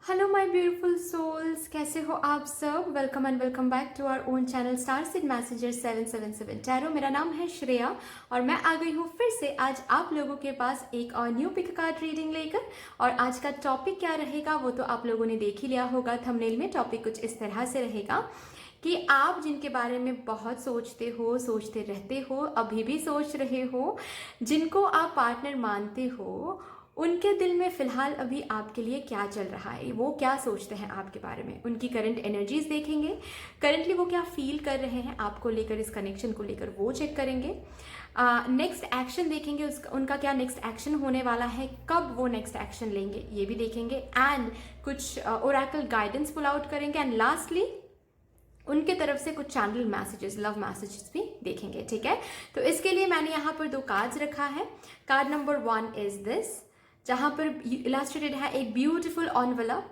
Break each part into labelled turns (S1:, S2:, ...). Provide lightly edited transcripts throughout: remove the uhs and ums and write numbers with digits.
S1: Hello my beautiful souls, कैसे हो आप सब। Welcome and welcome back to our own channel star seed messenger 777 tarot. मेरा नाम है श्रेया और मैं आ गई हूँ फिर से आज आप लोगों के पास एक और न्यू पिक कार्ड रीडिंग लेकर। और आज का टॉपिक क्या रहेगा वो तो आप लोगों ने देख ही लिया होगा थंबनेल में। टॉपिक कुछ इस तरह से रहेगा कि आप जिनके बारे में बहुत सोचते हो, सोचते रहते हो, अभी भी सोच रहे हो, जिनको आप पार्टनर मानते हो, उनके दिल में फ़िलहाल अभी आपके लिए क्या चल रहा है, वो क्या सोचते हैं आपके बारे में, उनकी करंट एनर्जीज देखेंगे। करंटली वो क्या फील कर रहे हैं आपको लेकर, इस कनेक्शन को लेकर वो चेक करेंगे। नेक्स्ट एक्शन देखेंगे, उनका क्या नेक्स्ट एक्शन होने वाला है, कब वो नेक्स्ट एक्शन लेंगे ये भी देखेंगे। एंड कुछ ओरेकल गाइडेंस पुल आउट करेंगे। एंड लास्टली उनके तरफ से कुछ चैनल मैसेजेस, लव मैसेजेस भी देखेंगे। ठीक है, तो इसके लिए मैंने यहाँ पर 2 कार्ड्स रखा है। कार्ड नंबर 1 इज दिस, जहाँ पर इलास्ट्रेटेड है एक ब्यूटीफुल एनवेलप,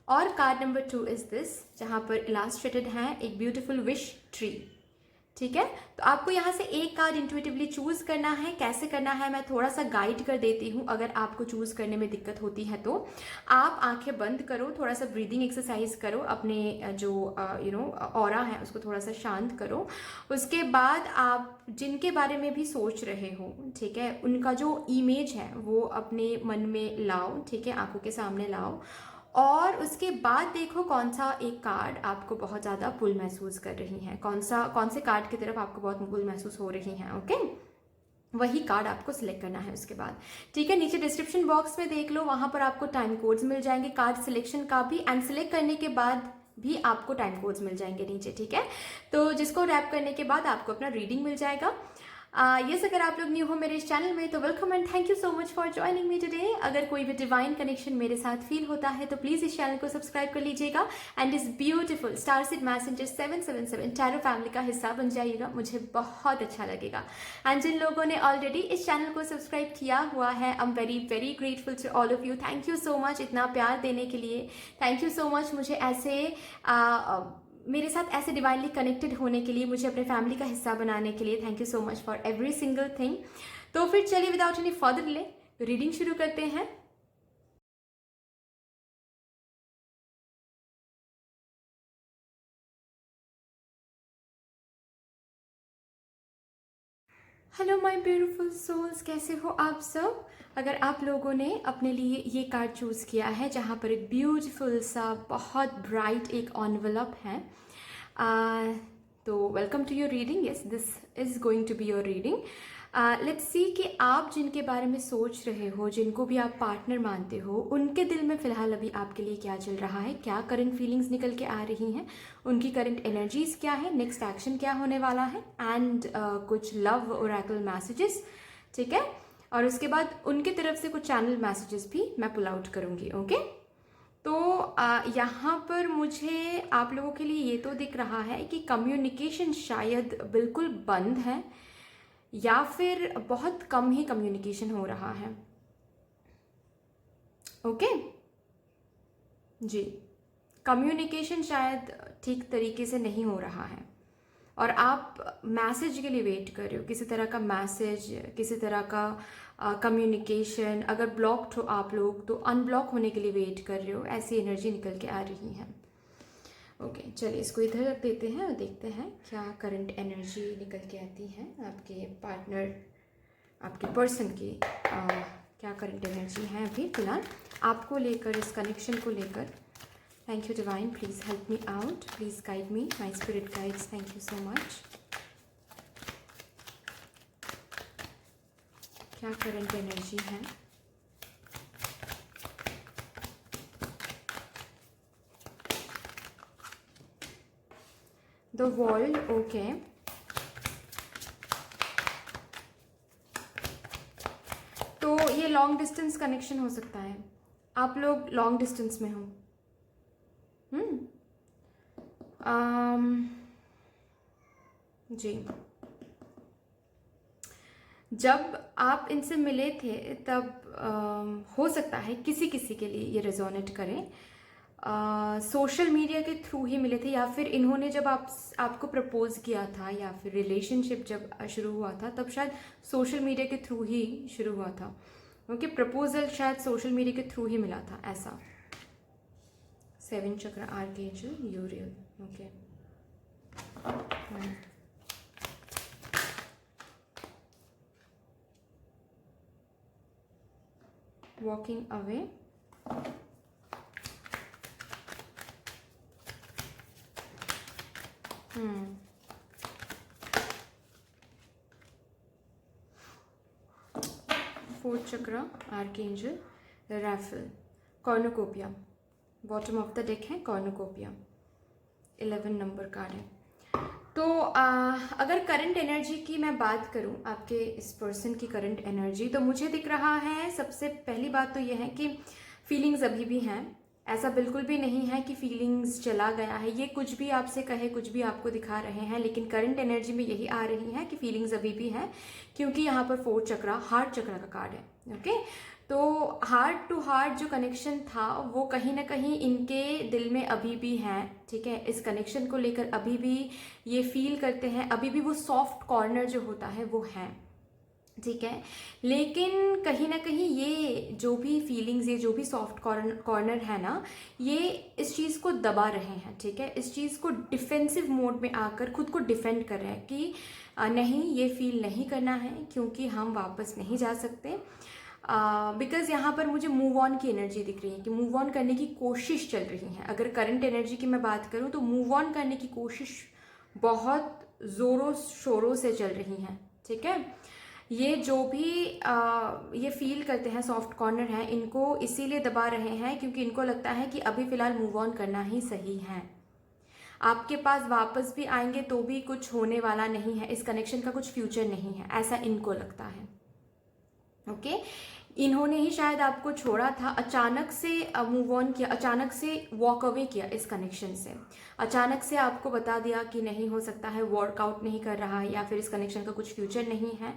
S1: और कार्ड नंबर 2 इज दिस, जहाँ पर इलास्ट्रेटेड है एक ब्यूटीफुल विश ट्री। ठीक है, तो आपको यहाँ से एक कार्ड इंट्यूटिवली चूज करना है। कैसे करना है मैं थोड़ा सा गाइड कर देती हूँ। अगर आपको चूज करने में दिक्कत होती है तो आप आंखें बंद करो, थोड़ा सा ब्रीदिंग एक्सरसाइज करो, अपने जो ऑरा है उसको थोड़ा सा शांत करो। उसके बाद आप जिनके बारे में भी सोच रहे हो, ठीक है, उनका जो इमेज है वो अपने मन में लाओ। ठीक है, आंखों के सामने लाओ और उसके बाद देखो कौन सा एक कार्ड आपको बहुत ज़्यादा पुल महसूस कर रही है, कौन से कार्ड की तरफ आपको बहुत पुल महसूस हो रही है। ओके, वही कार्ड आपको सिलेक्ट करना है उसके बाद। ठीक है, नीचे डिस्क्रिप्शन बॉक्स में देख लो, वहां पर आपको टाइम कोड्स मिल जाएंगे कार्ड सिलेक्शन का भी, एंड सिलेक्ट करने के बाद भी आपको टाइम कोड्स मिल जाएंगे नीचे। ठीक है, तो जिसको रैप करने के बाद आपको अपना रीडिंग मिल जाएगा। यस, अगर आप लोग न्यू हो मेरे इस चैनल में तो welcome and thank you so much for joining me today. अगर कोई भी डिवाइन कनेक्शन मेरे साथ फील होता है तो प्लीज इस चैनल को सब्सक्राइब कर लीजिएगा एंड इस beautiful star seed messenger 777 tarot family का हिस्सा बन जाइएगा, मुझे बहुत अच्छा लगेगा। एंड जिन लोगों ने ऑलरेडी इस चैनल को सब्सक्राइब किया हुआ है, I am very very grateful to all of you. Thank you so much इतना प्यार देने के लिए। थैंक यू सो मच मुझे ऐसे मेरे साथ ऐसे डिवाइनली कनेक्टेड होने के लिए, मुझे अपने फैमिली का हिस्सा बनाने के लिए। Thank you so much for every single thing. तो फिर चलिए without any further delay reading शुरू करते हैं। हेलो माय ब्यूटीफुल सोल्स, कैसे हो आप सब। अगर आप लोगों ने अपने लिए ये कार्ड चूज़ किया है जहाँ पर एक ब्यूटीफुल सा बहुत ब्राइट एक एनवेलप है, तो welcome to your reading. Yes, this is going to be your reading. Let's see कि आप जिनके बारे में सोच रहे हो, जिनको भी आप पार्टनर मानते हो, उनके दिल में फ़िलहाल अभी आपके लिए क्या चल रहा है, क्या करंट फीलिंग्स निकल के आ रही हैं, उनकी करंट एनर्जीज क्या है, नेक्स्ट एक्शन क्या होने वाला है, एंड कुछ लव ओरेकल मैसेजेस। ठीक है, और उसके बाद उनके तरफ से कुछ चैनल मैसेजेस भी मैं पुल आउट करूँगी। ओके, तो यहाँ पर मुझे आप लोगों के लिए ये तो दिख रहा है कि कम्युनिकेशन शायद बिल्कुल बंद है या फिर बहुत कम ही कम्युनिकेशन हो रहा है। ओके जी, कम्युनिकेशन शायद ठीक तरीके से नहीं हो रहा है और आप मैसेज के लिए वेट कर रहे हो, किसी तरह का मैसेज, किसी तरह का कम्युनिकेशन। अगर ब्लॉक्ड हो आप लोग तो अनब्लॉक होने के लिए वेट कर रहे हो, ऐसी एनर्जी निकल के आ रही है। ओके, चलिए इसको इधर रख देते हैं और देखते हैं क्या करंट एनर्जी निकल के आती है आपके पार्टनर, आपके पर्सन की क्या करंट एनर्जी है अभी फिलहाल आपको लेकर, इस कनेक्शन को लेकर। Thank you divine, please help me out, please guide me, my spirit guides, thank you so much. क्या करंट एनर्जी है। The world, okay. तो ये लॉन्ग डिस्टेंस कनेक्शन हो सकता है, आप लोग लॉन्ग डिस्टेंस में हो। जी, जब आप इनसे मिले थे तब हो सकता है किसी किसी के लिए ये रेजोनेट करें, सोशल मीडिया के थ्रू ही मिले थे, या फिर इन्होंने जब आपको प्रपोज किया था, या फिर रिलेशनशिप जब शुरू हुआ था तब शायद सोशल मीडिया के थ्रू ही शुरू हुआ था। क्योंकि प्रपोजल शायद सोशल मीडिया के थ्रू ही मिला था ऐसा। 7 chakra archangel Uriel. Okay. Walking away. Fourth chakra archangel Raphael. Cornucopia. Bottom of the deck है कॉर्नुकोपिया, 11 नंबर कार्ड है। तो अगर करंट एनर्जी की मैं बात करूं, आपके इस पर्सन की करंट एनर्जी, तो मुझे दिख रहा है सबसे पहली बात तो यह है कि फीलिंग्स अभी भी हैं। ऐसा बिल्कुल भी नहीं है कि फीलिंग्स चला गया है, ये कुछ भी आपसे कहे, कुछ भी आपको दिखा रहे हैं, लेकिन करंट एनर्जी में यही आ रही है कि फीलिंग्स अभी भी हैं, क्योंकि यहाँ पर 4 चक्रा हार्ट चक्रा का कार्ड है। ओके, तो हार्ट टू हार्ट जो कनेक्शन था वो कहीं ना कहीं इनके दिल में अभी भी है। ठीक है, इस कनेक्शन को लेकर अभी भी ये फील करते हैं, अभी भी वो सॉफ्ट कॉर्नर जो होता है वो है। ठीक है, लेकिन कहीं ना कहीं ये जो भी फीलिंग्स, ये जो भी सॉफ्ट कॉर्नर है ना, ये इस चीज़ को दबा रहे हैं। ठीक है, इस चीज़ को डिफेंसिव मोड में आकर खुद को डिफेंड कर रहे हैं कि नहीं, ये फील नहीं करना है, क्योंकि हम वापस नहीं जा सकते। बिकॉज यहाँ पर मुझे मूव ऑन की एनर्जी दिख रही है कि मूव ऑन करने की कोशिश चल रही है। अगर करंट एनर्जी की मैं बात करूँ तो मूव ऑन करने की कोशिश बहुत ज़ोरों शोरों से चल रही है। ठीक है, ये जो भी ये फील करते हैं सॉफ्ट कॉर्नर हैं, इनको इसीलिए दबा रहे हैं क्योंकि इनको लगता है कि अभी फ़िलहाल मूव ऑन करना ही सही है। आपके पास वापस भी आएंगे तो भी कुछ होने वाला नहीं है, इस कनेक्शन का कुछ फ्यूचर नहीं है, ऐसा इनको लगता है। ओके, इन्होंने ही शायद आपको छोड़ा था, अचानक से मूव ऑन किया, अचानक से वॉक अवे किया इस कनेक्शन से, अचानक से आपको बता दिया कि नहीं हो सकता है, वर्कआउट नहीं कर रहा है, या फिर इस कनेक्शन का कुछ फ्यूचर नहीं है,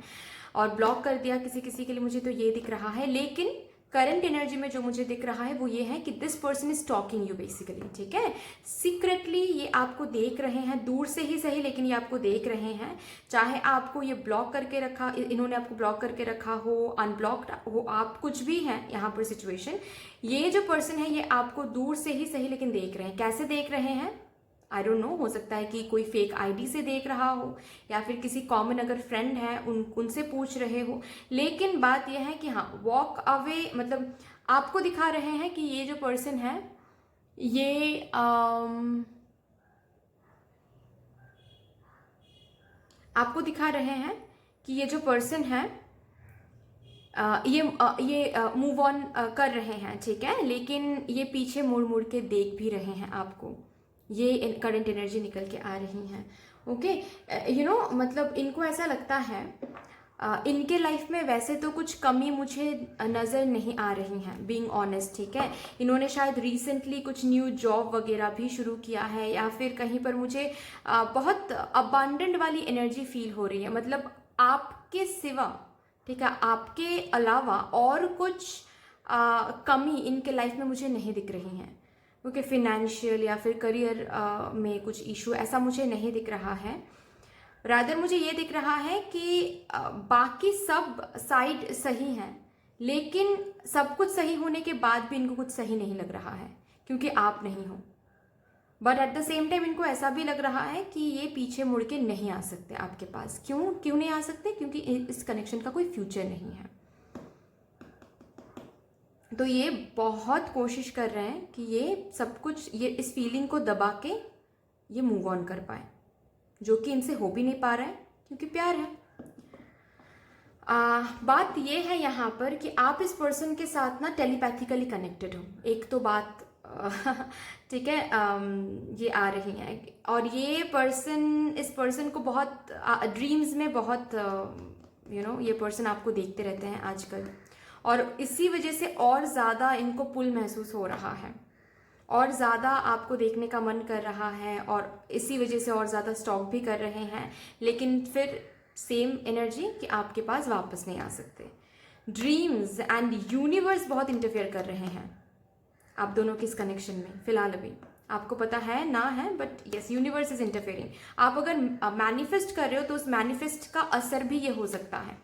S1: और ब्लॉक कर दिया किसी किसी के लिए। मुझे तो ये दिख रहा है, लेकिन करंट एनर्जी में जो मुझे दिख रहा है वो ये है कि this person is talking you basically. ठीक है, सीक्रेटली ये आपको देख रहे हैं, दूर से ही सही, लेकिन ये आपको देख रहे हैं। चाहे आपको ये ब्लॉक करके रखा, इन्होंने आपको ब्लॉक करके रखा हो, अनब्लॉक्ड हो, आप कुछ भी हैं यहाँ पर सिचुएशन, ये जो पर्सन है ये आपको दूर से ही सही लेकिन देख रहे हैं। कैसे देख रहे हैं आई डोंट नो, हो सकता है कि कोई फेक आईडी से देख रहा हो, या फिर किसी कॉमन अगर फ्रेंड है उनसे पूछ रहे हो। लेकिन बात यह है कि हाँ, वॉक अवे मतलब आपको दिखा रहे हैं कि ये जो पर्सन है ये आपको दिखा रहे हैं कि ये जो पर्सन है ये मूव ऑन कर रहे हैं। ठीक है, लेकिन ये पीछे मुड़ मुड़ के देख भी रहे हैं आपको, ये करंट एनर्जी निकल के आ रही हैं। ओके, यू नो मतलब इनको ऐसा लगता है, इनके लाइफ में वैसे तो कुछ कमी मुझे नज़र नहीं आ रही हैं, बीइंग ऑनेस्ट। ठीक है, इन्होंने शायद रिसेंटली कुछ न्यू जॉब वगैरह भी शुरू किया है, या फिर कहीं पर मुझे बहुत अबांडेंट वाली एनर्जी फील हो रही है, मतलब आपके सिवा, ठीक है, आपके अलावा और कुछ कमी इनके लाइफ में मुझे नहीं दिख रही हैं। क्योंकि फिनेंशियल या फिर करियर में कुछ इशू ऐसा मुझे नहीं दिख रहा है। रादर मुझे ये दिख रहा है कि बाकी सब साइड सही हैं, लेकिन सब कुछ सही होने के बाद भी इनको कुछ सही नहीं लग रहा है, क्योंकि आप नहीं हो। But at the same time इनको ऐसा भी लग रहा है कि ये पीछे मुड़ के नहीं आ सकते आपके पास। क्यों नहीं आ सकते? क्योंकि इस कनेक्शन का कोई फ्यूचर नहीं है। तो ये बहुत कोशिश कर रहे हैं कि ये सब कुछ, ये इस फीलिंग को दबा के ये मूव ऑन कर पाए, जो कि इनसे हो भी नहीं पा रहा है क्योंकि प्यार है। बात ये है यहाँ पर कि आप इस पर्सन के साथ ना टेलीपैथिकली कनेक्टेड हो, एक तो बात ठीक है, ये आ रही है। और ये पर्सन, इस पर्सन को बहुत ड्रीम्स में बहुत ये पर्सन आपको देखते रहते हैं आजकल, और इसी वजह से और ज़्यादा इनको पुल महसूस हो रहा है, और ज़्यादा आपको देखने का मन कर रहा है, और इसी वजह से और ज़्यादा स्टॉक भी कर रहे हैं, लेकिन फिर सेम एनर्जी कि आपके पास वापस नहीं आ सकते। ड्रीम्स एंड यूनिवर्स बहुत इंटरफेयर कर रहे हैं आप दोनों के इस कनेक्शन में फिलहाल। अभी आपको पता है ना है, but yes, universe is interfering. आप अगर मैनिफेस्ट कर रहे हो तो उस मैनिफेस्ट का असर भी ये हो सकता है,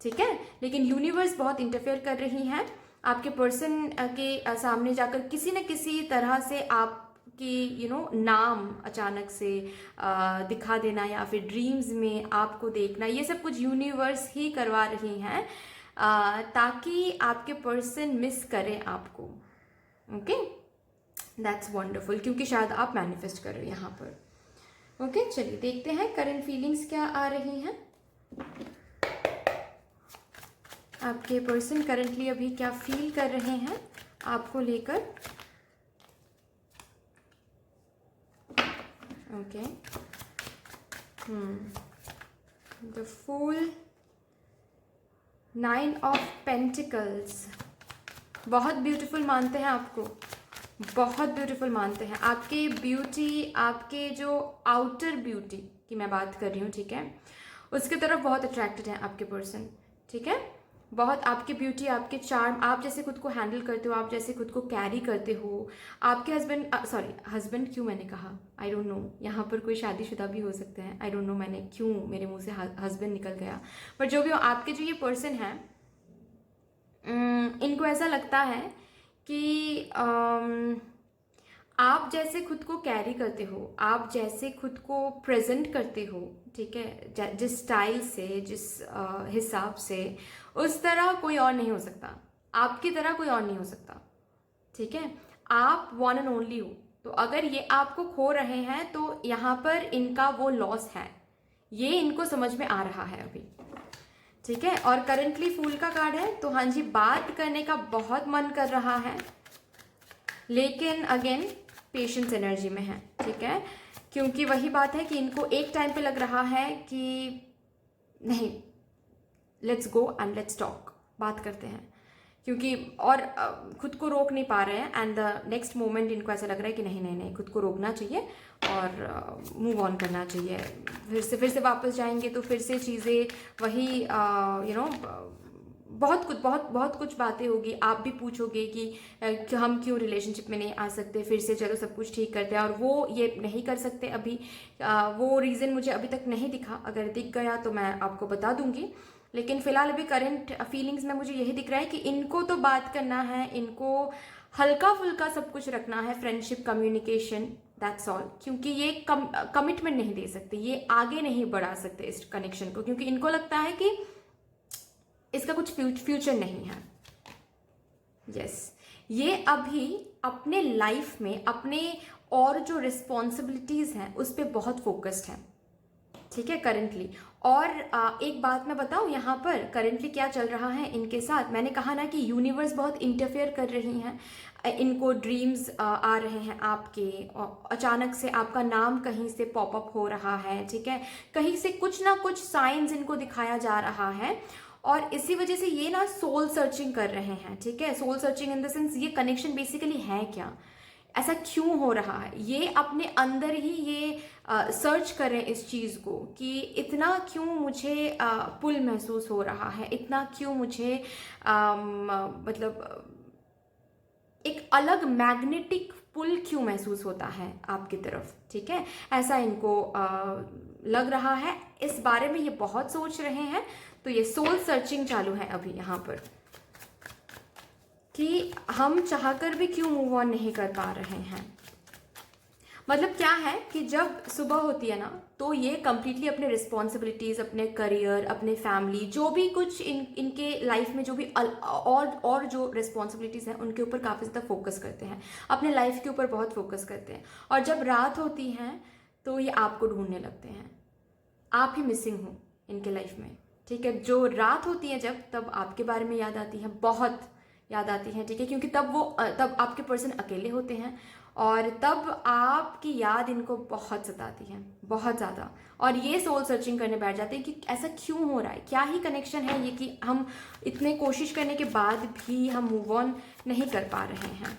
S1: ठीक है, लेकिन यूनिवर्स बहुत इंटरफेयर कर रही हैं। आपके पर्सन के सामने जाकर किसी न किसी तरह से आपकी नाम अचानक से दिखा देना, या फिर ड्रीम्स में आपको देखना, ये सब कुछ यूनिवर्स ही करवा रही हैं ताकि आपके पर्सन मिस करें आपको। ओके, दैट्स वंडरफुल, क्योंकि शायद आप मैनिफेस्ट कर रहे हो यहाँ पर। ओके, चलिए देखते हैं करंट फीलिंग्स क्या आ रही हैं। आपके पर्सन करंटली अभी क्या फील कर रहे हैं आपको लेकर। Okay, the fool, 9 of pentacles, बहुत ब्यूटीफुल मानते हैं आपको, बहुत ब्यूटीफुल मानते हैं। आपके ब्यूटी, आपके जो आउटर ब्यूटी की मैं बात कर रही हूँ, ठीक है, उसके तरफ बहुत अट्रैक्टेड है आपके पर्सन, ठीक है। बहुत आपकी ब्यूटी, आपके चार्म, आप जैसे खुद को हैंडल करते हो, आप जैसे खुद को कैरी करते हो, आपके हस्बैंड क्यों मैंने कहा, आई डोंट नो, यहाँ पर कोई शादीशुदा भी हो सकते हैं, आई डोंट नो मैंने क्यों मेरे मुंह से हस्बैंड निकल गया, पर जो भी हो, आपके जो ये पर्सन है, इनको ऐसा लगता है कि आप जैसे खुद को कैरी करते हो, आप जैसे खुद को प्रेजेंट करते हो, ठीक है, जिस स्टाइल से, जिस हिसाब से, उस तरह कोई और नहीं हो सकता, आपकी तरह कोई और नहीं हो सकता, ठीक है। आप वन एंड ओनली हो, तो अगर ये आपको खो रहे हैं तो यहाँ पर इनका वो लॉस है, ये इनको समझ में आ रहा है अभी, ठीक है। और करंटली फूल का कार्ड है, तो हाँ जी, बात करने का बहुत मन कर रहा है, लेकिन अगेन पेशेंस एनर्जी में है, ठीक है, क्योंकि वही बात है कि इनको एक टाइम पे लग रहा है कि नहीं, let's go and let's talk, बात करते हैं, क्योंकि और खुद को रोक नहीं पा रहे हैं, एंड द नेक्स्ट मोमेंट इनको ऐसा लग रहा है कि नहीं नहीं नहीं, खुद को रोकना चाहिए और मूव ऑन करना चाहिए। फिर से वापस जाएंगे तो फिर से चीज़ें वही बहुत कुछ बातें होगी, आप भी पूछोगे कि हम क्यों रिलेशनशिप में नहीं आ सकते, फिर से चलो सब कुछ ठीक करते हैं, और वो ये नहीं कर सकते अभी। वो रीज़न मुझे अभी तक नहीं दिखा, अगर दिख गया तो मैं आपको बता दूंगी, लेकिन फिलहाल अभी करंट फीलिंग्स में मुझे यही दिख रहा है कि इनको तो बात करना है, इनको हल्का फुल्का सब कुछ रखना है, फ्रेंडशिप, कम्युनिकेशन, दैट्स ऑल, क्योंकि ये कमिटमेंट नहीं दे सकते, ये आगे नहीं बढ़ा सकते इस कनेक्शन को, क्योंकि इनको लगता है कि इसका कुछ फ्यूचर नहीं है। यस, ये अभी अपने लाइफ में अपने और जो रिस्पॉन्सिबिलिटीज़ हैं उस पर बहुत फोकस्ड है, ठीक है, करंटली। और एक बात मैं बताऊं, यहाँ पर करंटली क्या चल रहा है इनके साथ, मैंने कहा ना कि यूनिवर्स बहुत इंटरफेयर कर रही हैं, इनको ड्रीम्स आ रहे हैं आपके, अचानक से आपका नाम कहीं से पॉपअप हो रहा है, ठीक है, कहीं से कुछ ना कुछ साइंस इनको दिखाया जा रहा है, और इसी वजह से ये ना सोल सर्चिंग कर रहे हैं, ठीक है। Soul searching in the sense, ये कनेक्शन बेसिकली है क्या, ऐसा क्यों हो रहा है, ये अपने अंदर ही ये सर्च करें इस चीज़ को कि इतना क्यों मुझे पुल महसूस हो रहा है, इतना क्यों मुझे मतलब एक अलग मैग्नेटिक पुल क्यों महसूस होता है आपकी तरफ, ठीक है, ऐसा इनको लग रहा है। इस बारे में ये बहुत सोच रहे हैं, तो ये सोल सर्चिंग चालू है अभी यहाँ पर कि हम चाहकर भी क्यों मूव ऑन नहीं कर पा रहे हैं। मतलब क्या है कि जब सुबह होती है ना, तो ये कम्प्लीटली अपने रिस्पॉन्सिबिलिटीज़, अपने करियर, अपने फैमिली, जो भी कुछ इनके लाइफ में जो भी और जो रिस्पॉन्सिबिलिटीज़ हैं उनके ऊपर काफ़ी ज़्यादा फोकस करते हैं, अपने लाइफ के ऊपर बहुत फोकस करते हैं, और जब रात होती है तो ये आपको ढूंढने लगते हैं, आप ही मिसिंग हो इनके लाइफ में, ठीक है। जो रात होती है जब, तब आपके बारे में याद आती है, बहुत याद आती है, ठीक है, क्योंकि तब आपके पर्सन अकेले होते हैं, और तब आपकी याद इनको बहुत सताती है, बहुत ज़्यादा, और ये सोल सर्चिंग करने बैठ जाते हैं कि ऐसा क्यों हो रहा है, क्या ही कनेक्शन है ये कि हम इतने कोशिश करने के बाद भी हम मूव ऑन नहीं कर पा रहे हैं।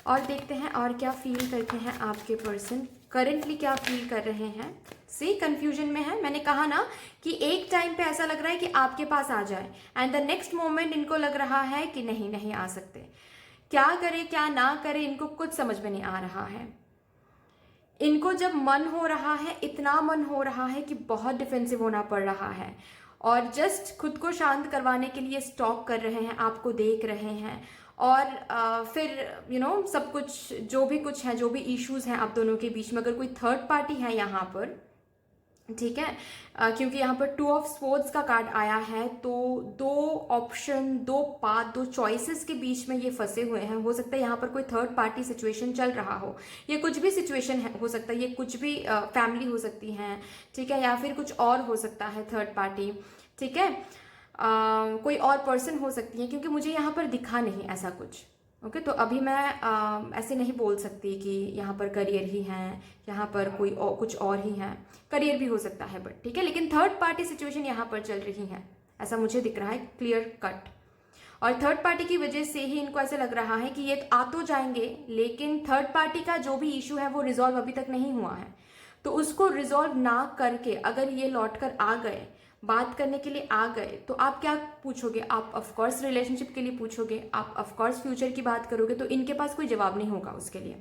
S1: और देखते हैं और क्या फील करते हैं आपके पर्सन, करंटली क्या फील कर रहे हैं। से कंफ्यूजन में है, मैंने कहा ना कि एक टाइम पे ऐसा लग रहा है कि आपके पास आ जाए, एंड द नेक्स्ट मोमेंट इनको लग रहा है कि नहीं नहीं आ सकते, क्या करे क्या ना करे इनको कुछ समझ में नहीं आ रहा है। इनको जब मन हो रहा है, इतना मन हो रहा है कि बहुत डिफेंसिव होना पड़ रहा है, और जस्ट खुद को शांत करवाने के लिए स्टॉप कर रहे हैं, आपको देख रहे हैं, और फिर सब कुछ जो भी कुछ है, जो भी इश्यूज हैं आप दोनों के बीच में, अगर कोई थर्ड पार्टी है यहाँ पर, ठीक है, क्योंकि यहाँ पर 2 ऑफ स्वॉर्ड्स का कार्ड आया है, तो 2 ऑप्शन, 2 पाथ, 2 चॉइसेस के बीच में ये फंसे हुए हैं। हो सकता है यहाँ पर कोई थर्ड पार्टी सिचुएशन चल रहा हो, ये कुछ भी सिचुएशन है, हो सकता है ये कुछ भी फैमिली हो सकती है, ठीक है, या फिर कुछ और हो सकता है थर्ड पार्टी, ठीक है, कोई और पर्सन हो सकती है, क्योंकि मुझे यहाँ पर दिखा नहीं ऐसा कुछ। ओके तो अभी मैं ऐसे नहीं बोल सकती कि यहाँ पर करियर ही है, यहाँ पर कोई कुछ और ही है, करियर भी हो सकता है बट ठीक है, लेकिन थर्ड पार्टी सिचुएशन यहाँ पर चल रही है, ऐसा मुझे दिख रहा है क्लियर कट। और थर्ड पार्टी की वजह से ही इनको ऐसे लग रहा है कि ये आ तो जाएंगे, लेकिन थर्ड पार्टी का जो भी इशू है वो रिजॉल्व अभी तक नहीं हुआ है, तो उसको रिजॉल्व ना करके अगर ये लौट कर आ गए, बात करने के लिए आ गए, तो आप क्या पूछोगे? आप ऑफकोर्स रिलेशनशिप के लिए पूछोगे, आप ऑफकोर्स फ्यूचर की बात करोगे, तो इनके पास कोई जवाब नहीं होगा उसके लिए,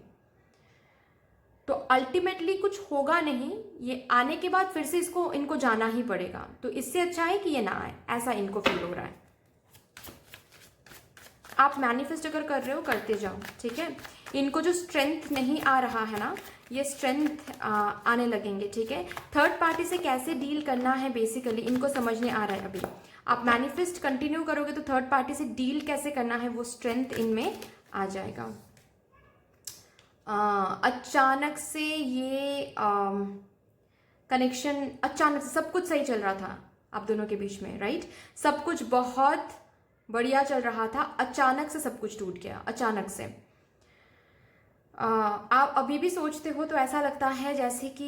S1: तो अल्टीमेटली कुछ होगा नहीं। ये आने के बाद फिर से इनको जाना ही पड़ेगा, तो इससे अच्छा है कि ये ना आए, ऐसा इनको फील हो रहा है। आप मैनिफेस्ट अगर कर रहे हो करते जाओ, ठीक है। इनको जो स्ट्रेंथ नहीं आ रहा है ना, ये स्ट्रेंथ आने लगेंगे, ठीक है। थर्ड पार्टी से कैसे डील करना है बेसिकली इनको समझने आ रहा है अभी। आप मैनिफेस्ट कंटिन्यू करोगे तो थर्ड पार्टी से डील कैसे करना है वो स्ट्रेंथ इनमें आ जाएगा। अचानक से ये कनेक्शन, अचानक से सब कुछ सही चल रहा था आप दोनों के बीच में, राइट, सब कुछ बहुत बढ़िया चल रहा था, अचानक से सब कुछ टूट गया, अचानक से। आप अभी भी सोचते हो तो ऐसा लगता है जैसे कि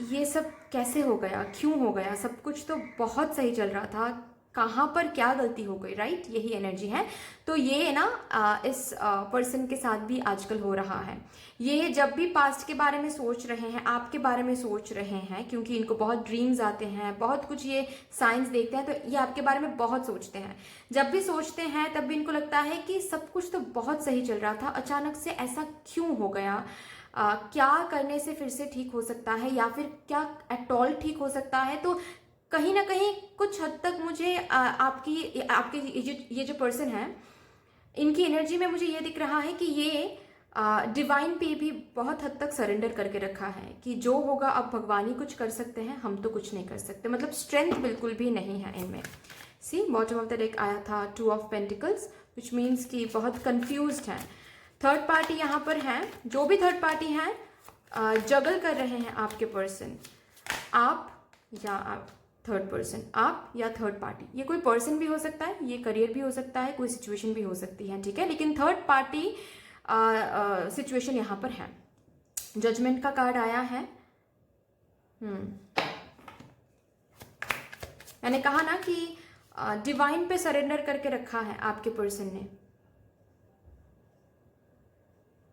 S1: ये सब कैसे हो गया, क्यों हो गया, सब कुछ तो बहुत सही चल रहा था, कहाँ पर क्या गलती हो गई, राइट, यही एनर्जी है। तो ये ना इस पर्सन के साथ भी आजकल हो रहा है। ये जब भी पास्ट के बारे में सोच रहे हैं, आपके बारे में सोच रहे हैं, क्योंकि इनको बहुत ड्रीम्स आते हैं, बहुत कुछ ये साइंस देखते हैं, तो ये आपके बारे में बहुत सोचते हैं। जब भी सोचते हैं तब भी इनको लगता है कि सब कुछ तो बहुत सही चल रहा था, अचानक से ऐसा क्यों हो गया, क्या करने से फिर से ठीक हो सकता है, या फिर क्या एट ऑल ठीक हो सकता है। तो कहीं ना कहीं कुछ हद तक मुझे आपकी ये जो पर्सन है, इनकी एनर्जी में मुझे ये दिख रहा है कि ये डिवाइन पे भी बहुत हद तक सरेंडर करके रखा है कि जो होगा अब भगवान ही कुछ कर सकते हैं, हम तो कुछ नहीं कर सकते। मतलब स्ट्रेंथ बिल्कुल भी नहीं है इनमें। सी बॉटम ऑफ द डेक आया था 2 ऑफ पेंटिकल्स, विच मीन्स कि बहुत कंफ्यूज्ड है। थर्ड पार्टी यहाँ पर है, जो भी थर्ड पार्टी है जगल कर रहे हैं आपके पर्सन, आप या आप थर्ड पर्सन, आप या थर्ड पार्टी। ये कोई पर्सन भी हो सकता है, ये करियर भी हो सकता है, कोई सिचुएशन भी हो सकती है, ठीक है, लेकिन थर्ड पार्टी सिचुएशन यहाँ पर है। जजमेंट का कार्ड आया है। मैंने कहा ना कि डिवाइन पे सरेंडर करके रखा है आपके पर्सन ने,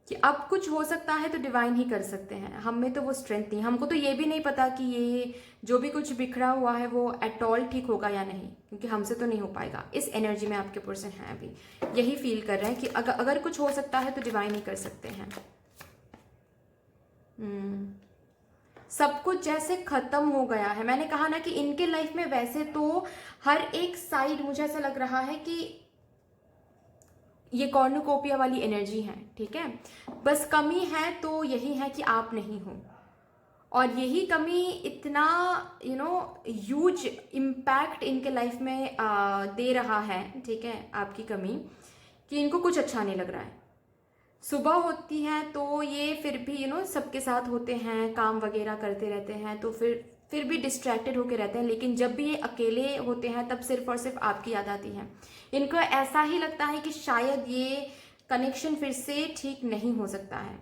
S1: कि अब कुछ हो सकता है तो डिवाइन ही कर सकते हैं, हम में तो वो स्ट्रेंथ नहीं। हमको तो ये भी नहीं पता कि ये जो भी कुछ बिखरा हुआ है वो एट ऑल ठीक होगा या नहीं, क्योंकि हमसे तो नहीं हो पाएगा। इस एनर्जी में आपके पर्सन है अभी, यही फील कर रहे हैं कि अगर कुछ हो सकता है तो डिवाइन ही कर सकते हैं। सब कुछ जैसे खत्म हो गया है। मैंने कहा ना कि इनके लाइफ में वैसे तो हर एक साइड मुझे ऐसा लग रहा है कि ये कॉर्नुकोपिया वाली एनर्जी है, ठीक है। बस कमी है तो यही है कि आप नहीं हो, और यही कमी इतना ह्यूज इम्पैक्ट इनके लाइफ में दे रहा है, ठीक है, आपकी कमी, कि इनको कुछ अच्छा नहीं लग रहा है। सुबह होती है तो ये फिर भी सबके साथ होते हैं, काम वगैरह करते रहते हैं, तो फिर भी डिस्ट्रैक्टेड होके रहते हैं, लेकिन जब भी ये अकेले होते हैं तब सिर्फ और सिर्फ आपकी याद आती है। इनको ऐसा ही लगता है कि शायद ये कनेक्शन फिर से ठीक नहीं हो सकता है।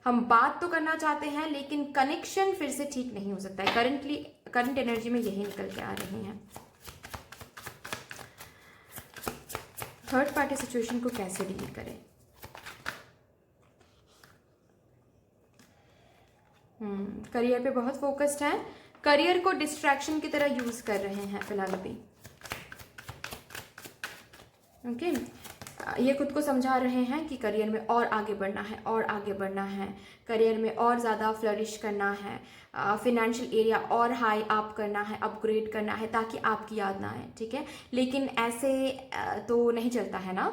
S1: हम बात तो करना चाहते हैं लेकिन कनेक्शन फिर से ठीक नहीं हो सकता है। करंट एनर्जी में यही निकल के आ रही हैं। थर्ड पार्टी सिचुएशन को कैसे डील करें? करियर पे बहुत फोकस्ड है, करियर को डिस्ट्रैक्शन की तरह यूज कर रहे हैं फिलहाल अभी। ओके ये खुद को समझा रहे हैं कि करियर में और आगे बढ़ना है, और आगे बढ़ना है, करियर में और ज़्यादा फ्लरिश करना है, फिनेंशियल एरिया और हाई अप करना है, अपग्रेड करना है, ताकि आपकी याद ना आए, ठीक है। लेकिन ऐसे तो नहीं चलता है ना।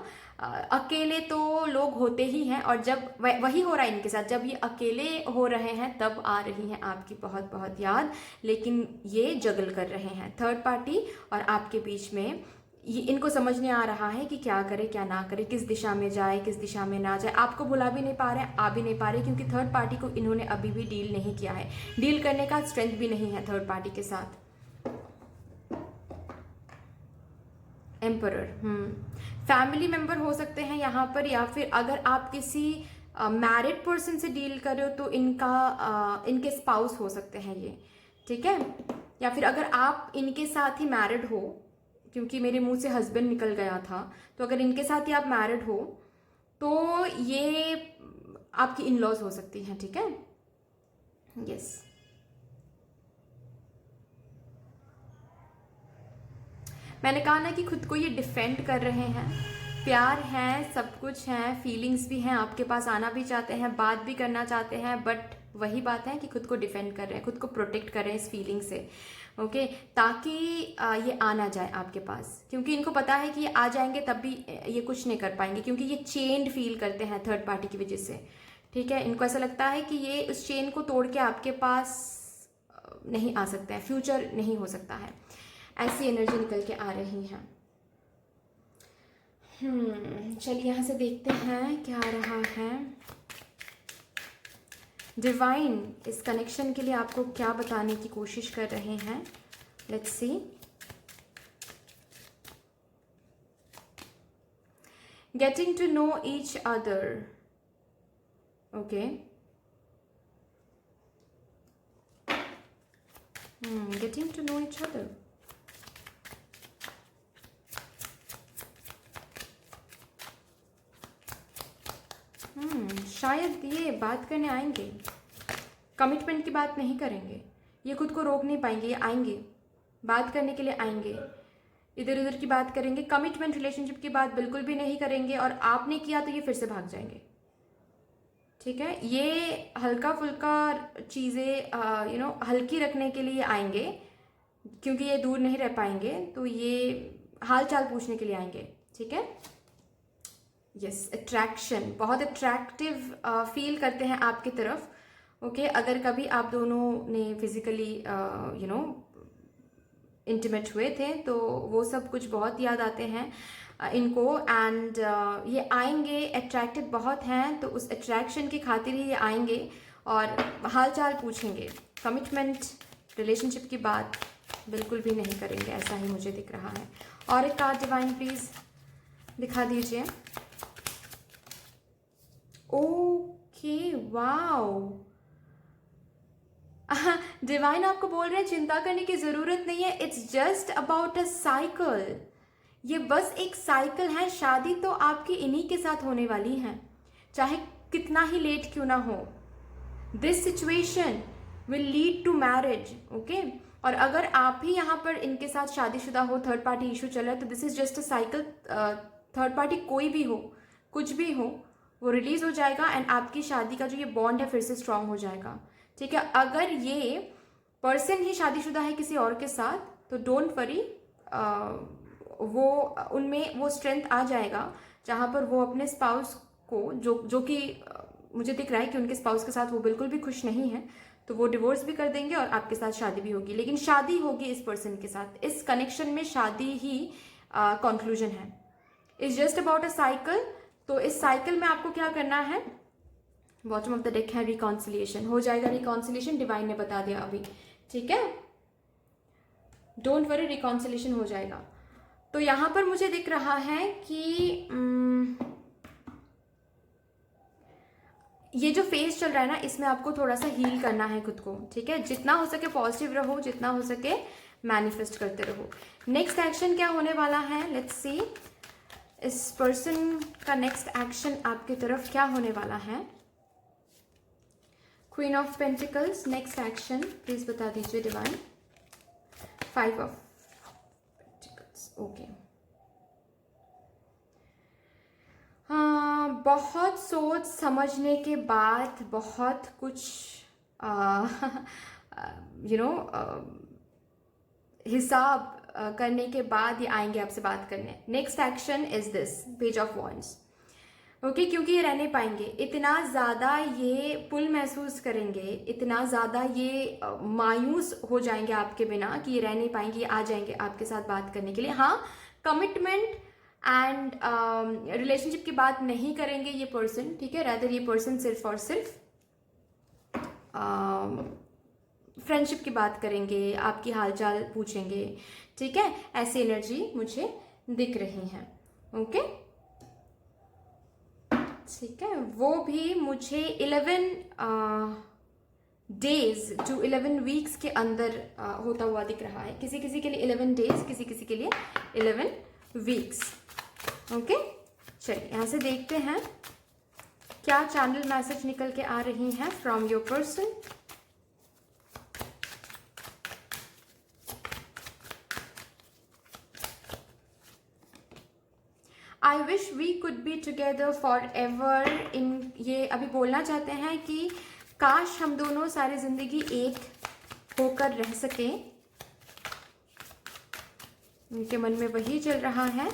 S1: अकेले तो लोग होते ही हैं, और जब वही हो रहा है इनके साथ, जब ये अकेले हो रहे हैं तब आ रही हैं आपकी बहुत बहुत याद। लेकिन ये जगल कर रहे हैं थर्ड पार्टी और आपके बीच में। ये इनको समझ नहीं आ रहा है कि क्या करे क्या ना करे, किस दिशा में जाए किस दिशा में ना जाए। आपको भुला भी नहीं पा रहे, आ भी नहीं पा रहे, क्योंकि थर्ड पार्टी को इन्होंने अभी भी डील नहीं किया है, डील करने का स्ट्रेंथ भी नहीं है थर्ड पार्टी के साथ। एम्परर, फैमिली मेंबर हो सकते हैं यहाँ पर, या फिर अगर आप किसी मैरिड पर्सन से डील कर रहे हो तो इनके स्पाउस हो सकते हैं ये, ठीक है। या फिर अगर आप इनके साथ ही मैरिड हो, क्योंकि मेरे मुंह से हस्बैंड निकल गया था, तो अगर इनके साथ ही आप मैरिड हो तो ये आपकी इन लॉज हो सकती हैं, ठीक है। यस, मैंने कहा ना कि खुद को ये डिफेंड कर रहे हैं, प्यार है, सब कुछ है, फीलिंग्स भी हैं, आपके पास आना भी चाहते हैं, बात भी करना चाहते हैं, बट वही बात है कि खुद को डिफेंड कर रहे हैं, खुद को प्रोटेक्ट कर रहे हैं इस फीलिंग से, ओके, ताकि ये आ ना जाए आपके पास, क्योंकि इनको पता है कि ये आ जाएंगे तब भी ये कुछ नहीं कर पाएंगे, क्योंकि ये चेन्ड फील करते हैं थर्ड पार्टी की वजह से, ठीक है। इनको ऐसा लगता है कि ये उस चेन को तोड़ के आपके पास नहीं आ सकते हैं, फ्यूचर नहीं हो सकता है, ऐसी एनर्जी निकल के आ रही है। चलिए यहाँ से देखते हैं क्या आ रहा है। डिवाइन इस कनेक्शन के लिए आपको क्या बताने की कोशिश कर रहे हैं, let's see. Getting to know each other, okay, getting to know each other, शायद ये बात करने आएंगे, कमिटमेंट की बात नहीं करेंगे, ये खुद को रोक नहीं पाएंगे, ये आएंगे, बात करने के लिए आएंगे, इधर उधर की बात करेंगे, कमिटमेंट रिलेशनशिप की बात बिल्कुल भी नहीं करेंगे, और आपने किया तो ये फिर से भाग जाएंगे, ठीक है। ये हल्का फुल्का चीज़ें हल्की रखने के लिए आएंगे, क्योंकि ये दूर नहीं रह पाएंगे, तो ये हाल चाल पूछने के लिए आएंगे, ठीक है। यस, अट्रैक्शन, बहुत अट्रैक्टिव फील करते हैं आपकी तरफ, ओके। अगर कभी आप दोनों ने फिजिकली इंटीमेट हुए थे तो वो सब कुछ बहुत याद आते हैं इनको, एंड ये आएंगे, अट्रैक्टेड बहुत हैं, तो उस अट्रैक्शन की खातिर ही ये आएंगे और हाल चाल पूछेंगे, कमिटमेंट रिलेशनशिप की बात बिल्कुल भी नहीं करेंगे, ऐसा ही मुझे दिख रहा है। और एक कार्ड डिवाइन प्लीज दिखा दीजिए। ओके, वाओ, डिवाइन आपको बोल रहे हैं चिंता करने की जरूरत नहीं है, it's just about a cycle, ये बस एक साइकिल है। शादी तो आपकी इन्हीं के साथ होने वाली है, चाहे कितना ही लेट क्यों ना हो। This situation will lead to marriage, okay. और अगर आप ही यहाँ पर इनके साथ शादीशुदा हो, थर्ड पार्टी इशू चल रहा है, तो this is just a cycle. Third party कोई भी हो, कुछ भी हो, वो रिलीज हो जाएगा एंड आपकी शादी का जो ये बॉन्ड है फिर से स्ट्रांग हो जाएगा, ठीक है। अगर ये पर्सन ही शादीशुदा है किसी और के साथ, तो डोंट वरी, वो उनमें वो स्ट्रेंथ आ जाएगा जहाँ पर वो अपने स्पाउस को, जो कि मुझे दिख रहा है कि उनके स्पाउस के साथ वो बिल्कुल भी खुश नहीं है, तो वो डिवोर्स भी कर देंगे और आपके साथ शादी भी होगी। लेकिन शादी होगी इस पर्सन के साथ, इस कनेक्शन में शादी ही कंक्लूजन है। It's just about a cycle. तो इस साइकिल में आपको क्या करना है, बॉटम ऑफ द डेक है रिकॉन्सिलिएशन, हो जाएगा रिकॉन्सिलिएशन, डिवाइन ने बता दिया अभी, ठीक है। डोंट वरी, रिकॉन्सिलिएशन हो जाएगा। तो यहाँ पर मुझे दिख रहा है कि ये जो फेज चल रहा है ना, इसमें आपको थोड़ा सा हील करना है खुद को, ठीक है। जितना हो सके पॉजिटिव रहो, जितना हो सके मैनिफेस्ट करते रहो। नेक्स्ट एक्शन क्या होने वाला है, लेट्स सी। इस पर्सन का नेक्स्ट एक्शन आपकी तरफ क्या होने वाला है। Queen of pentacles, next action please बता दीजिए डिवाइन। 5 of pentacles, okay. हाँ, बहुत सोच समझने के बाद बहुत कुछ यू नो हिसाब करने के बाद ये आएंगे आपसे बात करने। Next action is this page of wands. Okay, क्योंकि ये रह नहीं पाएंगे, इतना ज़्यादा ये पुल महसूस करेंगे, इतना ज़्यादा ये मायूस हो जाएंगे आपके बिना कि ये रह नहीं पाएंगे, ये आ जाएंगे आपके साथ बात करने के लिए। हाँ, कमिटमेंट एंड रिलेशनशिप की बात नहीं करेंगे ये पर्सन, ठीक है। रादर ये पर्सन सिर्फ और सिर्फ फ्रेंडशिप की बात करेंगे, आपकी हालचाल पूछेंगे, ठीक है। ऐसी एनर्जी मुझे दिख रही है। ओके, ठीक है। वो भी मुझे 11 डेज टू 11 वीक्स के अंदर होता हुआ दिख रहा है। किसी किसी के लिए 11 डेज, किसी किसी के लिए 11 वीक्स। ओके, चलिए यहाँ से देखते हैं क्या चैनल मैसेज निकल के आ रही हैं from your person. I wish we could be together forever. इन ये अभी बोलना चाहते हैं कि काश हम दोनों सारी जिंदगी एक होकर रह सके। उनके मन में वही चल रहा है।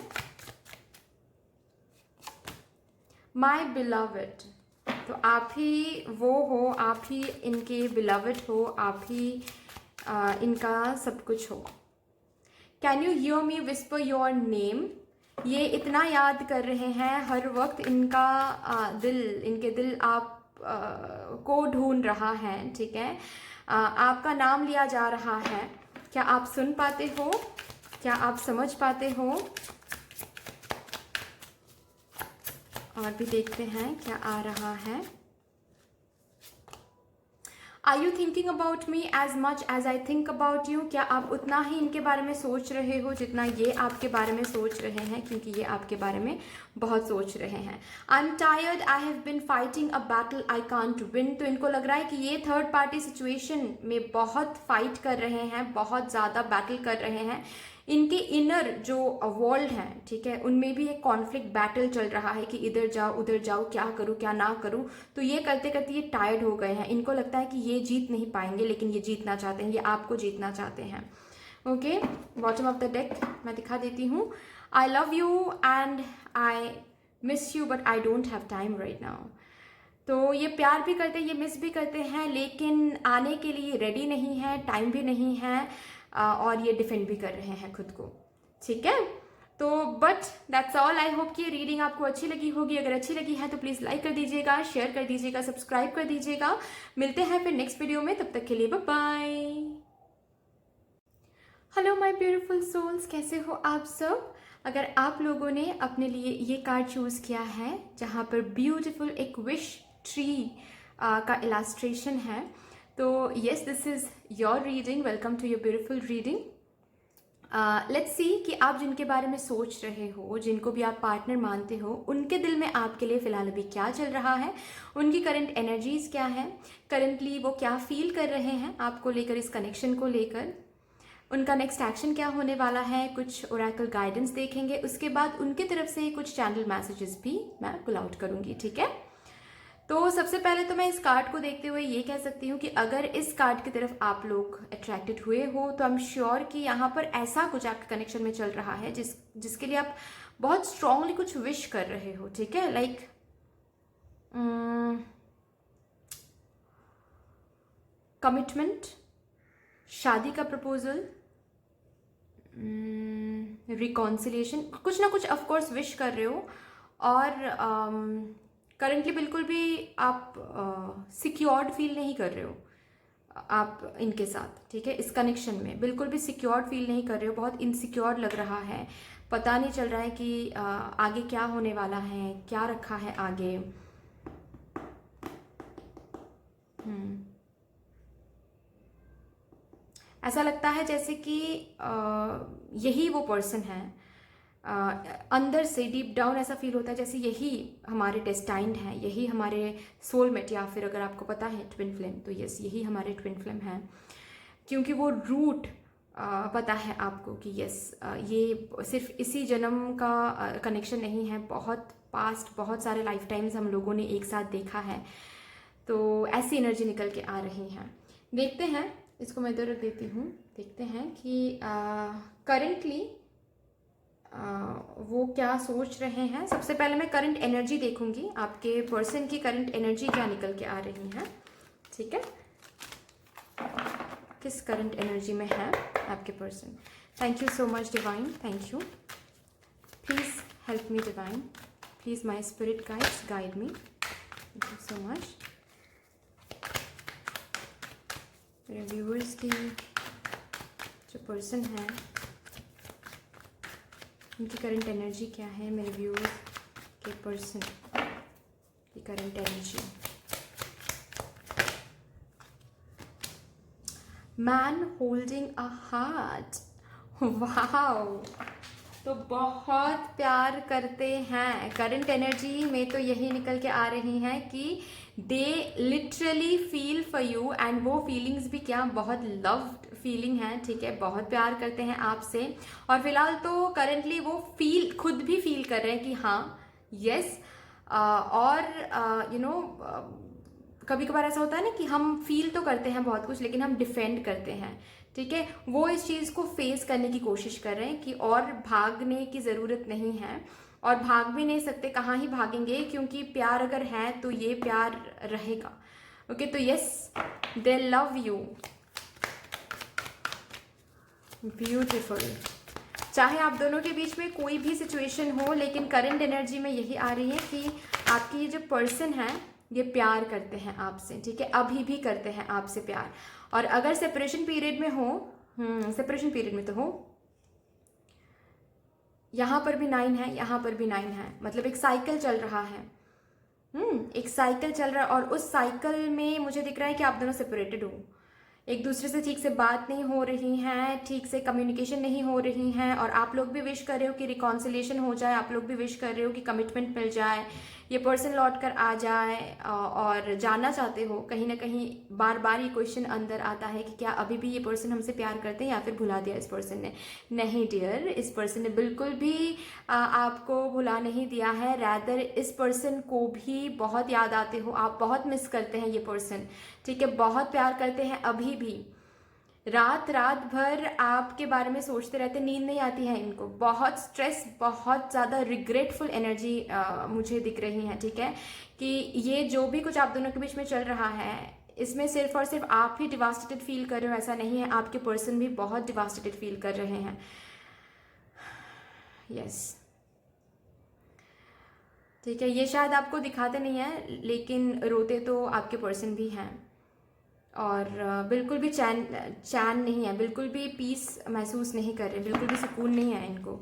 S1: माई बिलवड, तो आप ही वो हो, आप ही इनके बिलवड हो, आप ही इनका सब कुछ हो। Can you hear me whisper your name. ये इतना याद कर रहे हैं हर वक्त, इनका इनके दिल आप को ढूंढ रहा है, ठीक है। आपका नाम लिया जा रहा है। क्या आप सुन पाते हो? क्या आप समझ पाते हो? और भी देखते हैं क्या आ रहा है। Are you thinking about me as much as I think about you. क्या आप उतना ही इनके बारे में सोच रहे हो जितना ये आपके बारे में सोच रहे हैं, क्योंकि ये आपके बारे में बहुत सोच रहे हैं। I am tired, I have been fighting a battle I can't win. तो इनको लग रहा है कि ये थर्ड पार्टी सिचुएशन में बहुत फाइट कर रहे हैं, बहुत ज़्यादा बैटल कर रहे हैं। इनके इनर जो वर्ल्ड है, ठीक है, उनमें भी एक कॉन्फ्लिक्ट बैटल चल रहा है कि इधर जाओ उधर जाओ, क्या करूँ क्या ना करूँ। तो ये करते करते ये टायर्ड हो गए हैं। इनको लगता है कि ये जीत नहीं पाएंगे, लेकिन ये जीतना चाहते हैं, ये आपको जीतना चाहते हैं। Okay, bottom of the deck मैं दिखा देती हूँ। I love you and I miss you but I don't have time right now. तो ये प्यार भी करते हैं, ये मिस भी करते हैं, लेकिन आने के लिए रेडी नहीं है, टाइम भी नहीं है, और ये डिफेंड भी कर रहे हैं खुद को, ठीक है। तो but that's all. I hope कि ये रीडिंग आपको अच्छी लगी होगी। अगर अच्छी लगी है तो प्लीज़ लाइक कर दीजिएगा, शेयर कर दीजिएगा, सब्सक्राइब कर दीजिएगा। मिलते हैं फिर नेक्स्ट वीडियो में, तब तक के लिए bye bye. Hello my beautiful souls, कैसे हो आप सब। अगर आप लोगों ने अपने लिए ये कार्ड चूज़ किया है जहाँ पर ब्यूटीफुल एक विश ट्री का इलास्ट्रेशन है, तो yes this is your reading. Welcome to your beautiful reading. Let's see कि आप जिनके बारे में सोच रहे हो, जिनको भी आप पार्टनर मानते हो, उनके दिल में आपके लिए फ़िलहाल अभी क्या चल रहा है, उनकी करंट एनर्जीज़ क्या है, करंटली वो क्या फील कर रहे हैं आपको लेकर, इस कनेक्शन को लेकर, उनका नेक्स्ट एक्शन क्या होने वाला है। कुछ ओरेकल गाइडेंस देखेंगे, उसके बाद उनकी तरफ से कुछ चैनल मैसेजेस भी मैं पुल आउट करूँगी, ठीक है। तो सबसे पहले तो मैं इस कार्ड को देखते हुए ये कह सकती हूँ कि अगर इस कार्ड की तरफ आप लोग अट्रैक्टेड हुए हो तो आई एम श्योर कि यहाँ पर ऐसा कुछ आपके कनेक्शन में चल रहा है जिसके लिए आप बहुत स्ट्रांगली कुछ विश कर रहे हो, ठीक है। लाइक कमिटमेंट, शादी का प्रपोजल, रिकॉन्सिलिएशन, कुछ ना कुछ ऑफकोर्स विश कर रहे हो। और करंटली बिल्कुल भी आप सिक्योर्ड फील नहीं कर रहे हो आप इनके साथ, ठीक है। इस कनेक्शन में बिल्कुल भी सिक्योर्ड फील नहीं कर रहे हो, बहुत इनसिक्योर लग रहा है। पता नहीं चल रहा है कि आगे क्या होने वाला है, क्या रखा है आगे। ऐसा लगता है जैसे कि यही वो पर्सन है। अंदर से डीप डाउन ऐसा फील होता है जैसे यही हमारे डेस्टाइंड है, यही हमारे सोलमेट, या फिर अगर आपको पता है ट्विन फ्लेम, तो यस यही हमारे ट्विन फ्लेम हैं। क्योंकि वो रूट पता है आपको कि यस, ये सिर्फ इसी जन्म का कनेक्शन नहीं है, बहुत पास्ट बहुत सारे लाइफ टाइम्स हम लोगों ने एक साथ देखा है। तो ऐसी एनर्जी निकल के आ रही हैं। देखते हैं, इसको मैं इधर रख देती हूँ। देखते हैं कि करेंटली वो क्या सोच रहे हैं। सबसे पहले मैं करंट एनर्जी देखूंगी, आपके पर्सन की करंट एनर्जी क्या निकल के आ रही है। ठीक है, किस करंट एनर्जी में है आपके person. Thank you so much divine, thank you. Please help me divine, please my spirit guides guide me. Thank you so much. मेरे व्यूअर्स की जो पर्सन है उनकी करंट एनर्जी क्या है, मेरे व्यूअर्स के पर्सन की current energy. Man holding a heart, wow, तो बहुत प्यार करते हैं। करंट एनर्जी में तो यही निकल के आ रही हैं कि they literally feel for you, and वो फीलिंग्स भी क्या बहुत लव्ड फीलिंग है। ठीक है, बहुत प्यार करते हैं आपसे। और फिलहाल तो करंटली वो खुद भी फील कर रहे हैं कि हाँ यस, और यू नो कभी कभार ऐसा होता है ना कि हम फील तो करते हैं बहुत कुछ, लेकिन हम डिफेंड करते हैं। ठीक है, वो इस चीज़ को फेस करने की कोशिश कर रहे हैं कि और भागने की ज़रूरत नहीं है, और भाग भी नहीं सकते, कहाँ ही भागेंगे, क्योंकि प्यार अगर है तो ये प्यार रहेगा। ओके, तो yes, they love you, beautiful. चाहे आप दोनों के बीच में कोई भी सिचुएशन हो, लेकिन करंट एनर्जी में यही आ रही है कि आपकी ये जो पर्सन है ये प्यार करते हैं आपसे। ठीक है, अभी भी करते हैं आपसे प्यार। और अगर सेपरेशन पीरियड में हो, सेपरेशन पीरियड में तो हो, यहाँ पर भी 9 है, यहाँ पर भी 9 है, मतलब एक साइकिल चल रहा है। एक साइकिल चल रहा है, और उस साइकिल में मुझे दिख रहा है कि आप दोनों सेपरेटेड हो, एक दूसरे से ठीक से बात नहीं हो रही हैं, ठीक से कम्युनिकेशन नहीं हो रही हैं। और आप लोग भी विश कर रहे हो कि रिकॉन्सिलेशन हो जाए, आप लोग भी विश कर रहे हो कि कमिटमेंट मिल जाए, ये पर्सन लौट कर आ जाए, और जानना चाहते हो कहीं ना कहीं। बार बार ये क्वेश्चन अंदर आता है कि क्या अभी भी ये पर्सन हमसे प्यार करते हैं या फिर भुला दिया इस पर्सन ने। नहीं डियर, इस पर्सन ने बिल्कुल भी आपको भुला नहीं दिया है, रैदर इस पर्सन को भी बहुत याद आते हो आप, बहुत मिस करते हैं ये पर्सन। ठीक है, बहुत प्यार करते हैं अभी भी, रात रात भर आपके बारे में सोचते रहते, नींद नहीं आती है इनको, बहुत स्ट्रेस, बहुत ज़्यादा रिग्रेटफुल एनर्जी मुझे दिख रही है। ठीक है, कि ये जो भी कुछ आप दोनों के बीच में चल रहा है, इसमें सिर्फ और सिर्फ आप ही डिवास्टेटेड फील कर रहे हो, ऐसा नहीं है, आपके पर्सन भी बहुत डिवास्टेटेड फील कर रहे हैं। यस, ठीक है, ये शायद आपको दिखाते नहीं है, लेकिन रोते तो आपके पर्सन भी हैं, और बिल्कुल भी चैन नहीं है, बिल्कुल भी पीस महसूस नहीं कर रहे, बिल्कुल भी सुकून नहीं है इनको।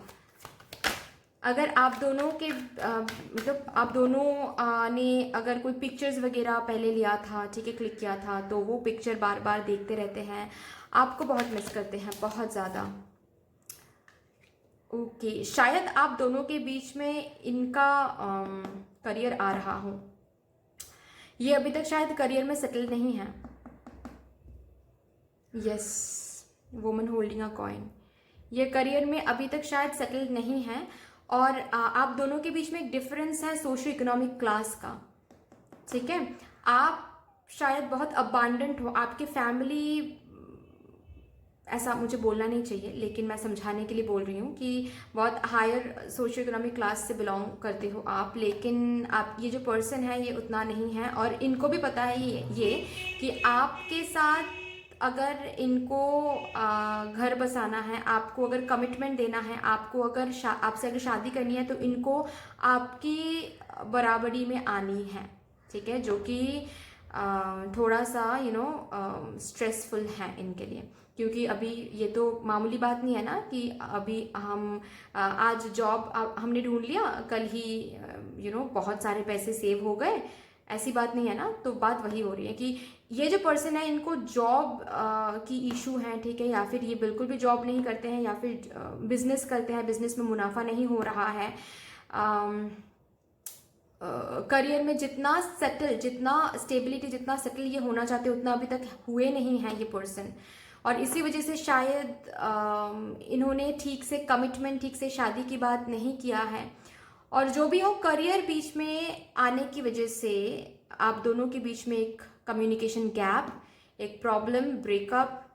S1: अगर आप दोनों के मतलब आप दोनों ने अगर कोई पिक्चर्स वगैरह पहले लिया था, ठीक है, क्लिक किया था, तो वो पिक्चर बार बार देखते रहते हैं, आपको बहुत मिस करते हैं, बहुत ज़्यादा। ओके, शायद आप दोनों के बीच में इनका करियर आ रहा हो, ये अभी तक शायद करियर में सेटल नहीं है। Yes, woman holding a coin, ये करियर में अभी तक शायद सेटल नहीं है, और आप दोनों के बीच में एक डिफरेंस है सोशो इकोनॉमिक क्लास का। ठीक है, आप शायद बहुत अबांडेंट हो, आपके फैमिली, ऐसा मुझे बोलना नहीं चाहिए, लेकिन मैं समझाने के लिए बोल रही हूँ कि बहुत हायर सोशो इकोनॉमिक क्लास से बिलोंग करते हो आप, लेकिन आप ये जो पर्सन है ये उतना नहीं है, और इनको भी पता है ये कि आपके साथ अगर इनको घर बसाना है, आपको अगर कमिटमेंट देना है, आपको अगर आपसे अगर शादी करनी है, तो इनको आपकी बराबरी में आनी है। ठीक है, जो कि थोड़ा सा स्ट्रेसफुल है इनके लिए, क्योंकि अभी ये तो मामूली बात नहीं है ना कि अभी हम आज जॉब हमने ढूंढ लिया, कल ही बहुत सारे पैसे सेव हो गए, ऐसी बात नहीं है ना। तो बात वही हो रही है कि ये जो पर्सन है इनको जॉब की इशू है। ठीक है, या फिर ये बिल्कुल भी जॉब नहीं करते हैं, या फिर बिजनेस करते हैं, बिजनेस में मुनाफा नहीं हो रहा है, करियर में जितना सेटल, जितना स्टेबिलिटी, जितना सेटल ये होना चाहते उतना अभी तक हुए नहीं है ये पर्सन। और इसी वजह से शायद इन्होंने ठीक से कमिटमेंट, ठीक से शादी की बात नहीं किया है। और जो भी हो, करियर बीच में आने की वजह से आप दोनों के बीच में एक कम्युनिकेशन गैप, एक प्रॉब्लम, ब्रेकअप,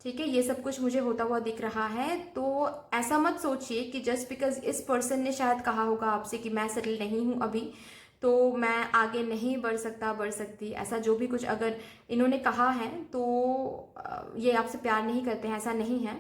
S1: ठीक है, ये सब कुछ मुझे होता हुआ दिख रहा है। तो ऐसा मत सोचिए कि जस्ट बिकॉज इस पर्सन ने शायद कहा होगा आपसे कि मैं सेटल नहीं हूँ अभी, तो मैं आगे नहीं बढ़ सकता, बढ़ सकती, ऐसा जो भी कुछ अगर इन्होंने कहा है तो ये आपसे प्यार नहीं करते हैं, ऐसा नहीं है।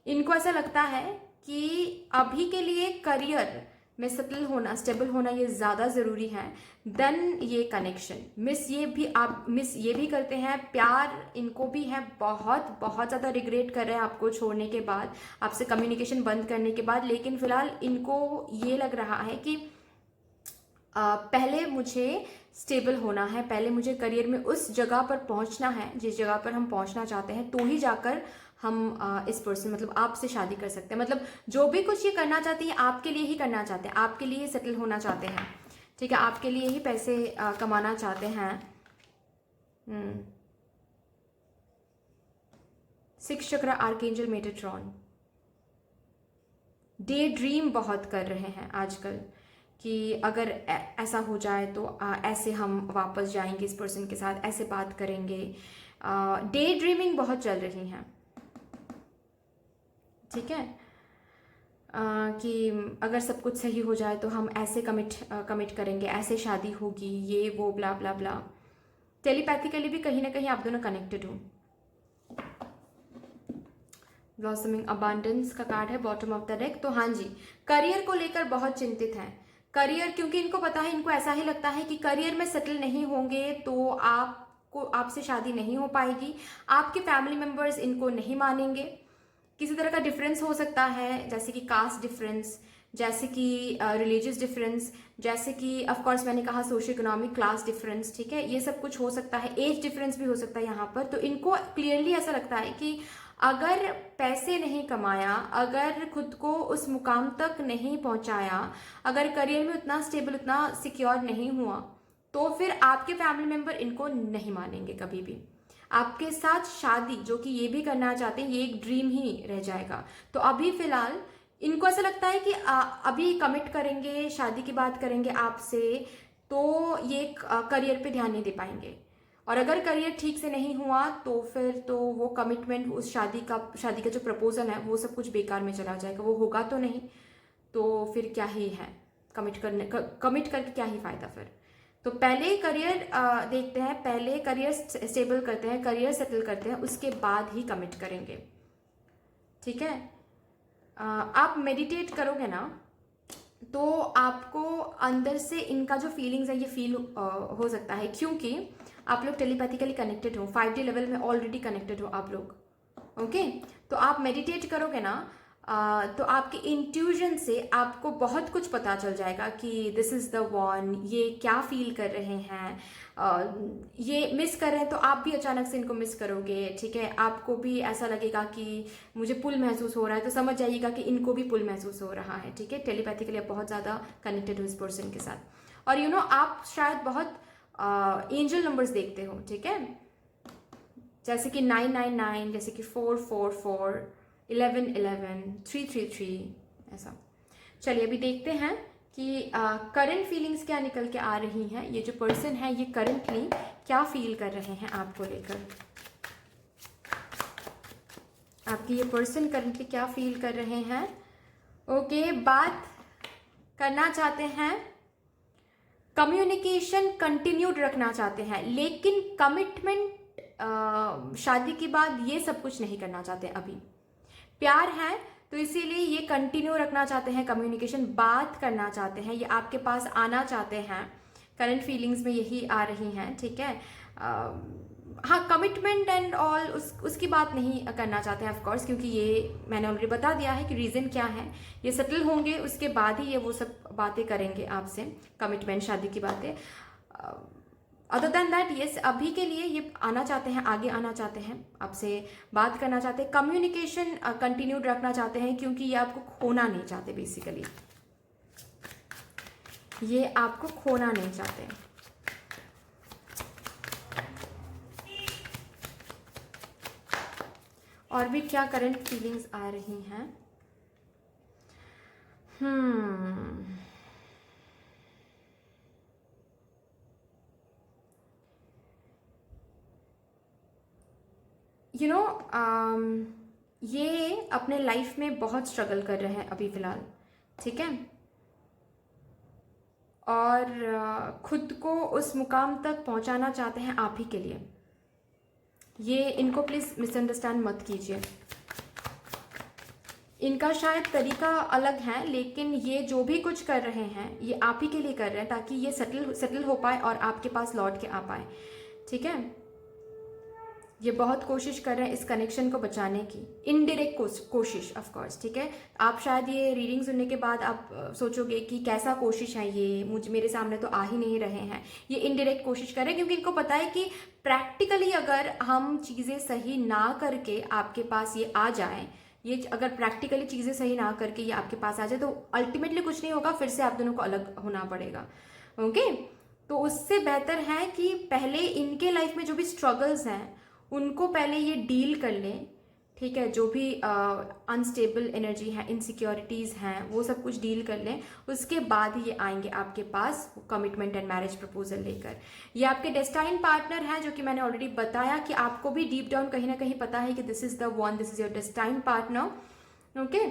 S1: इनको ऐसा लगता है कि अभी के लिए करियर में सेटल होना, स्टेबल होना ये ज़्यादा ज़रूरी है देन ये कनेक्शन। मिस ये भी करते हैं, प्यार इनको भी है, बहुत बहुत ज़्यादा रिग्रेट कर रहे हैं आपको छोड़ने के बाद, आपसे कम्युनिकेशन बंद करने के बाद। लेकिन फिलहाल इनको ये लग रहा है कि पहले मुझे स्टेबल होना है, पहले मुझे करियर में उस जगह पर पहुंचना है जिस जगह पर हम पहुंचना चाहते हैं, तो ही जाकर हम इस पर्सन, मतलब आपसे शादी कर सकते हैं। मतलब जो भी कुछ ये करना चाहती है आपके लिए ही करना चाहते हैं, आपके लिए सेटल होना चाहते हैं, ठीक है, आपके लिए ही पैसे कमाना चाहते हैं। 6 चक्र आर्कएंजल मेटाट्रॉन, डे ड्रीम बहुत कर रहे हैं आजकल कि अगर ऐसा हो जाए तो ऐसे हम वापस जाएंगे इस पर्सन के साथ, ऐसे बात करेंगे। डे ड्रीमिंग बहुत चल रही हैं, ठीक है, कि अगर सब कुछ सही हो जाए तो हम ऐसे कमिट करेंगे, ऐसे शादी होगी, ये वो ब्ला ब्ला ब्ला। टेलीपैथिकली भी कहीं ना कहीं आप दोनों कनेक्टेड हो। ब्लॉसमिंग अबांडेंस का कार्ड है बॉटम ऑफ द डेक। तो हाँ जी, करियर को लेकर बहुत चिंतित हैं। करियर, क्योंकि इनको पता है, इनको ऐसा ही लगता है कि करियर में सेटल नहीं होंगे तो आपसे शादी नहीं हो पाएगी, आपके फैमिली मेंबर्स इनको नहीं मानेंगे। किसी तरह का डिफरेंस हो सकता है, जैसे कि कास्ट डिफरेंस, जैसे कि रिलीजियस डिफरेंस, जैसे कि ऑफ कोर्स मैंने कहा सोशियो इकोनॉमिक क्लास डिफरेंस, ठीक है, ये सब कुछ हो सकता है। एज डिफरेंस भी हो सकता है यहाँ पर। तो इनको क्लियरली ऐसा लगता है कि अगर पैसे नहीं कमाया, अगर खुद को उस मुकाम तक नहीं पहुंचाया, अगर करियर में उतना स्टेबल, उतना सिक्योर नहीं हुआ, तो फिर आपके फैमिली मेंबर इनको नहीं मानेंगे कभी भी। आपके साथ शादी, जो कि ये भी करना चाहते हैं, ये एक ड्रीम ही रह जाएगा। तो अभी फिलहाल इनको ऐसा लगता है कि अभी कमिट करेंगे, शादी की बात करेंगे आपसे, तो ये करियर पे ध्यान नहीं दे पाएंगे। और अगर करियर ठीक से नहीं हुआ तो फिर तो वो कमिटमेंट, उस शादी का जो प्रपोजल है, वो सब कुछ बेकार में चला जाएगा, वो होगा तो नहीं। तो फिर क्या ही है, कमिट करके क्या ही फायदा फिर। तो पहले करियर देखते हैं, पहले करियर स्टेबल करते हैं, करियर सेटल करते हैं, उसके बाद ही कमिट करेंगे, ठीक है। आप मेडिटेट करोगे ना तो आपको अंदर से इनका जो फीलिंग्स है ये फील हो सकता है, क्योंकि आप लोग टेलीपैथिकली कनेक्टेड हो, 5D लेवल में ऑलरेडी कनेक्टेड हो आप लोग, ओके। तो आप मेडिटेट करोगे ना तो आपके इंट्यूजन से आपको बहुत कुछ पता चल जाएगा कि दिस इज़ द वन, ये क्या फील कर रहे हैं, ये मिस कर रहे हैं तो आप भी अचानक से इनको मिस करोगे, ठीक है। आपको भी ऐसा लगेगा कि मुझे पुल महसूस हो रहा है, तो समझ जाइएगा कि इनको भी पुल महसूस हो रहा है, ठीक है। टेलीपैथिकली आप बहुत ज़्यादा कनेक्टेड हो इस पर्सन के साथ। और आप शायद बहुत एंजल नंबर्स देखते हो, ठीक है, जैसे कि 999, जैसे कि 444, 1111, 333, ऐसा। चलिए अभी देखते हैं कि करंट फीलिंग्स क्या निकल के आ रही हैं। ये जो पर्सन है ये करंटली क्या फील कर रहे हैं आपको लेकर, आपकी ये पर्सन करंटली क्या फील कर रहे हैं। ओके, बात करना चाहते हैं, कम्युनिकेशन कंटिन्यूड रखना चाहते हैं, लेकिन कमिटमेंट, शादी के बाद ये सब कुछ नहीं करना चाहते। अभी प्यार है तो इसीलिए ये कंटिन्यू रखना चाहते हैं, कम्युनिकेशन, बात करना चाहते हैं, ये आपके पास आना चाहते हैं। करंट फीलिंग्स में यही आ रही हैं, ठीक है। हाँ, कमिटमेंट एंड ऑल उसकी बात नहीं करना चाहते हैं ऑफ कोर्स, क्योंकि ये मैंने ऑलरेडी बता दिया है कि रीज़न क्या है। ये सेटल होंगे उसके बाद ही ये वो सब बातें करेंगे आपसे, कमिटमेंट, शादी की बातें। अदर देन दैट यस, अभी के लिए ये आना चाहते हैं, आगे आना चाहते हैं, आपसे बात करना चाहते हैं, कम्युनिकेशन कंटिन्यूड रखना चाहते हैं, क्योंकि ये आपको खोना नहीं चाहते। बेसिकली ये आपको खोना नहीं चाहते। और भी क्या करंट फीलिंग्स आ रही हैं? यू नो, ये अपने लाइफ में बहुत स्ट्रगल कर रहे हैं अभी फ़िलहाल, ठीक है? और खुद को उस मुकाम तक पहुंचाना चाहते हैं आप ही के लिए। ये इनको प्लीज़ मिसअंडरस्टैंड मत कीजिए। इनका शायद तरीका अलग है, लेकिन ये जो भी कुछ कर रहे हैं ये आप ही के लिए कर रहे हैं, ताकि ये सेटल हो पाए और आपके पास लौट के आ पाए, ठीक है? ये बहुत कोशिश कर रहे हैं इस कनेक्शन को बचाने की, इनडायरेक्ट कोशिश ऑफ कोर्स, ठीक है? आप शायद ये रीडिंग सुनने के बाद आप सोचोगे कि कैसा कोशिश है ये, मुझे मेरे सामने तो आ ही नहीं रहे हैं। ये इनडायरेक्ट कोशिश कर रहे हैं क्योंकि इनको पता है कि प्रैक्टिकली अगर हम चीज़ें सही ना करके आपके पास ये आ जाएं, ये अगर प्रैक्टिकली चीज़ें सही ना करके ये आपके पास आ जाए तो अल्टीमेटली कुछ नहीं होगा, फिर से आप दोनों को अलग होना पड़ेगा। ओके, तो उससे बेहतर है कि पहले इनके लाइफ में जो भी स्ट्रगल्स हैं उनको पहले ये डील कर लें, ठीक है? जो भी अनस्टेबल एनर्जी है, इनसिक्योरिटीज़ हैं, वो सब कुछ डील कर लें। उसके बाद ही ये आएंगे आपके पास कमिटमेंट एंड मैरिज प्रपोजल लेकर। ये आपके डेस्टाइन पार्टनर हैं, जो कि मैंने ऑलरेडी बताया कि आपको भी डीप डाउन कहीं ना कहीं पता है कि this is the one, this is your destine partner. Okay,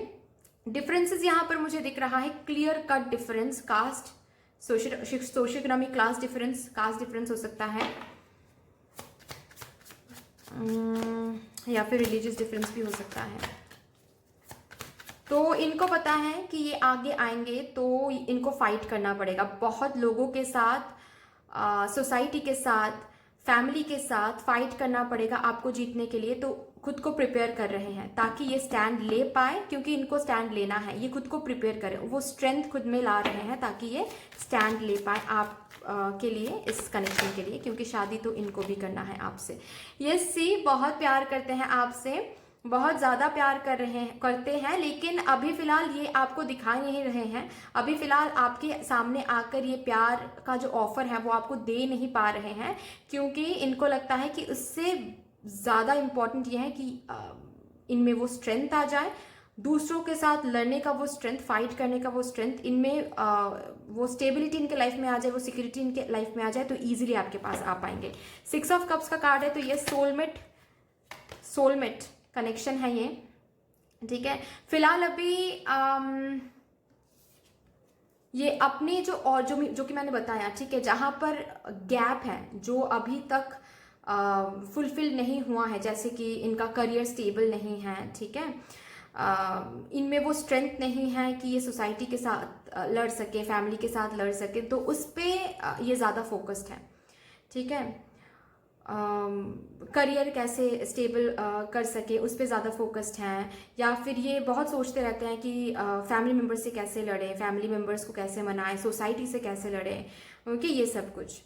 S1: differences यहाँ पर मुझे दिख रहा है, clear cut difference, caste, socioeconomic class difference, caste difference हो सकता है, या फिर रिलीजियस डिफरेंस भी हो सकता है। तो इनको पता है कि ये आगे आएंगे तो इनको फाइट करना पड़ेगा बहुत लोगों के साथ, सोसाइटी के साथ, फैमिली के साथ फाइट करना पड़ेगा आपको जीतने के लिए। तो खुद को प्रिपेयर कर रहे हैं ताकि ये स्टैंड ले पाए, क्योंकि इनको स्टैंड लेना है, ये खुद को प्रिपेयर करें, वो स्ट्रेंथ खुद में ला रहे हैं ताकि ये स्टैंड ले पाए आप के लिए, इस कनेक्शन के लिए, क्योंकि शादी तो इनको भी करना है आपसे। ये सी बहुत प्यार करते हैं आपसे, बहुत ज़्यादा प्यार करते हैं, लेकिन अभी फ़िलहाल ये आपको दिखा नहीं रहे हैं। अभी फ़िलहाल आपके सामने आकर ये प्यार का जो ऑफ़र है वो आपको दे नहीं पा रहे हैं, क्योंकि इनको लगता है कि उससे ज़्यादा इम्पॉर्टेंट ये है कि इनमें वो स्ट्रेंथ आ जाए, दूसरों के साथ लड़ने का वो स्ट्रेंथ, फाइट करने का वो स्ट्रेंथ, इनमें वो स्टेबिलिटी इनके लाइफ में आ जाए, वो सिक्योरिटी इनके लाइफ में आ जाए, तो ईजिली आपके पास आ पाएंगे। 6 ऑफ कप्स का कार्ड है, तो ये सोलमेट कनेक्शन है ये, ठीक है? फिलहाल अभी ये अपनी जो कि मैंने बताया, ठीक है, जहां पर गैप है, जो अभी तक फुलफिल नहीं हुआ है, जैसे कि इनका करियर स्टेबल नहीं है, ठीक है, इनमें वो स्ट्रेंथ नहीं है कि ये सोसाइटी के साथ लड़ सके, फैमिली के साथ लड़ सके, तो उस पर ये ज़्यादा फोकस्ड है, ठीक है? करियर कैसे स्टेबल कर सके उस पर ज़्यादा फोकस्ड हैं, या फिर ये बहुत सोचते रहते हैं कि फैमिली मेम्बर्स से कैसे लड़ें, फैमिली मेम्बर्स को कैसे मनाएं, सोसाइटी से कैसे लड़ें, ओके, ये सब कुछ।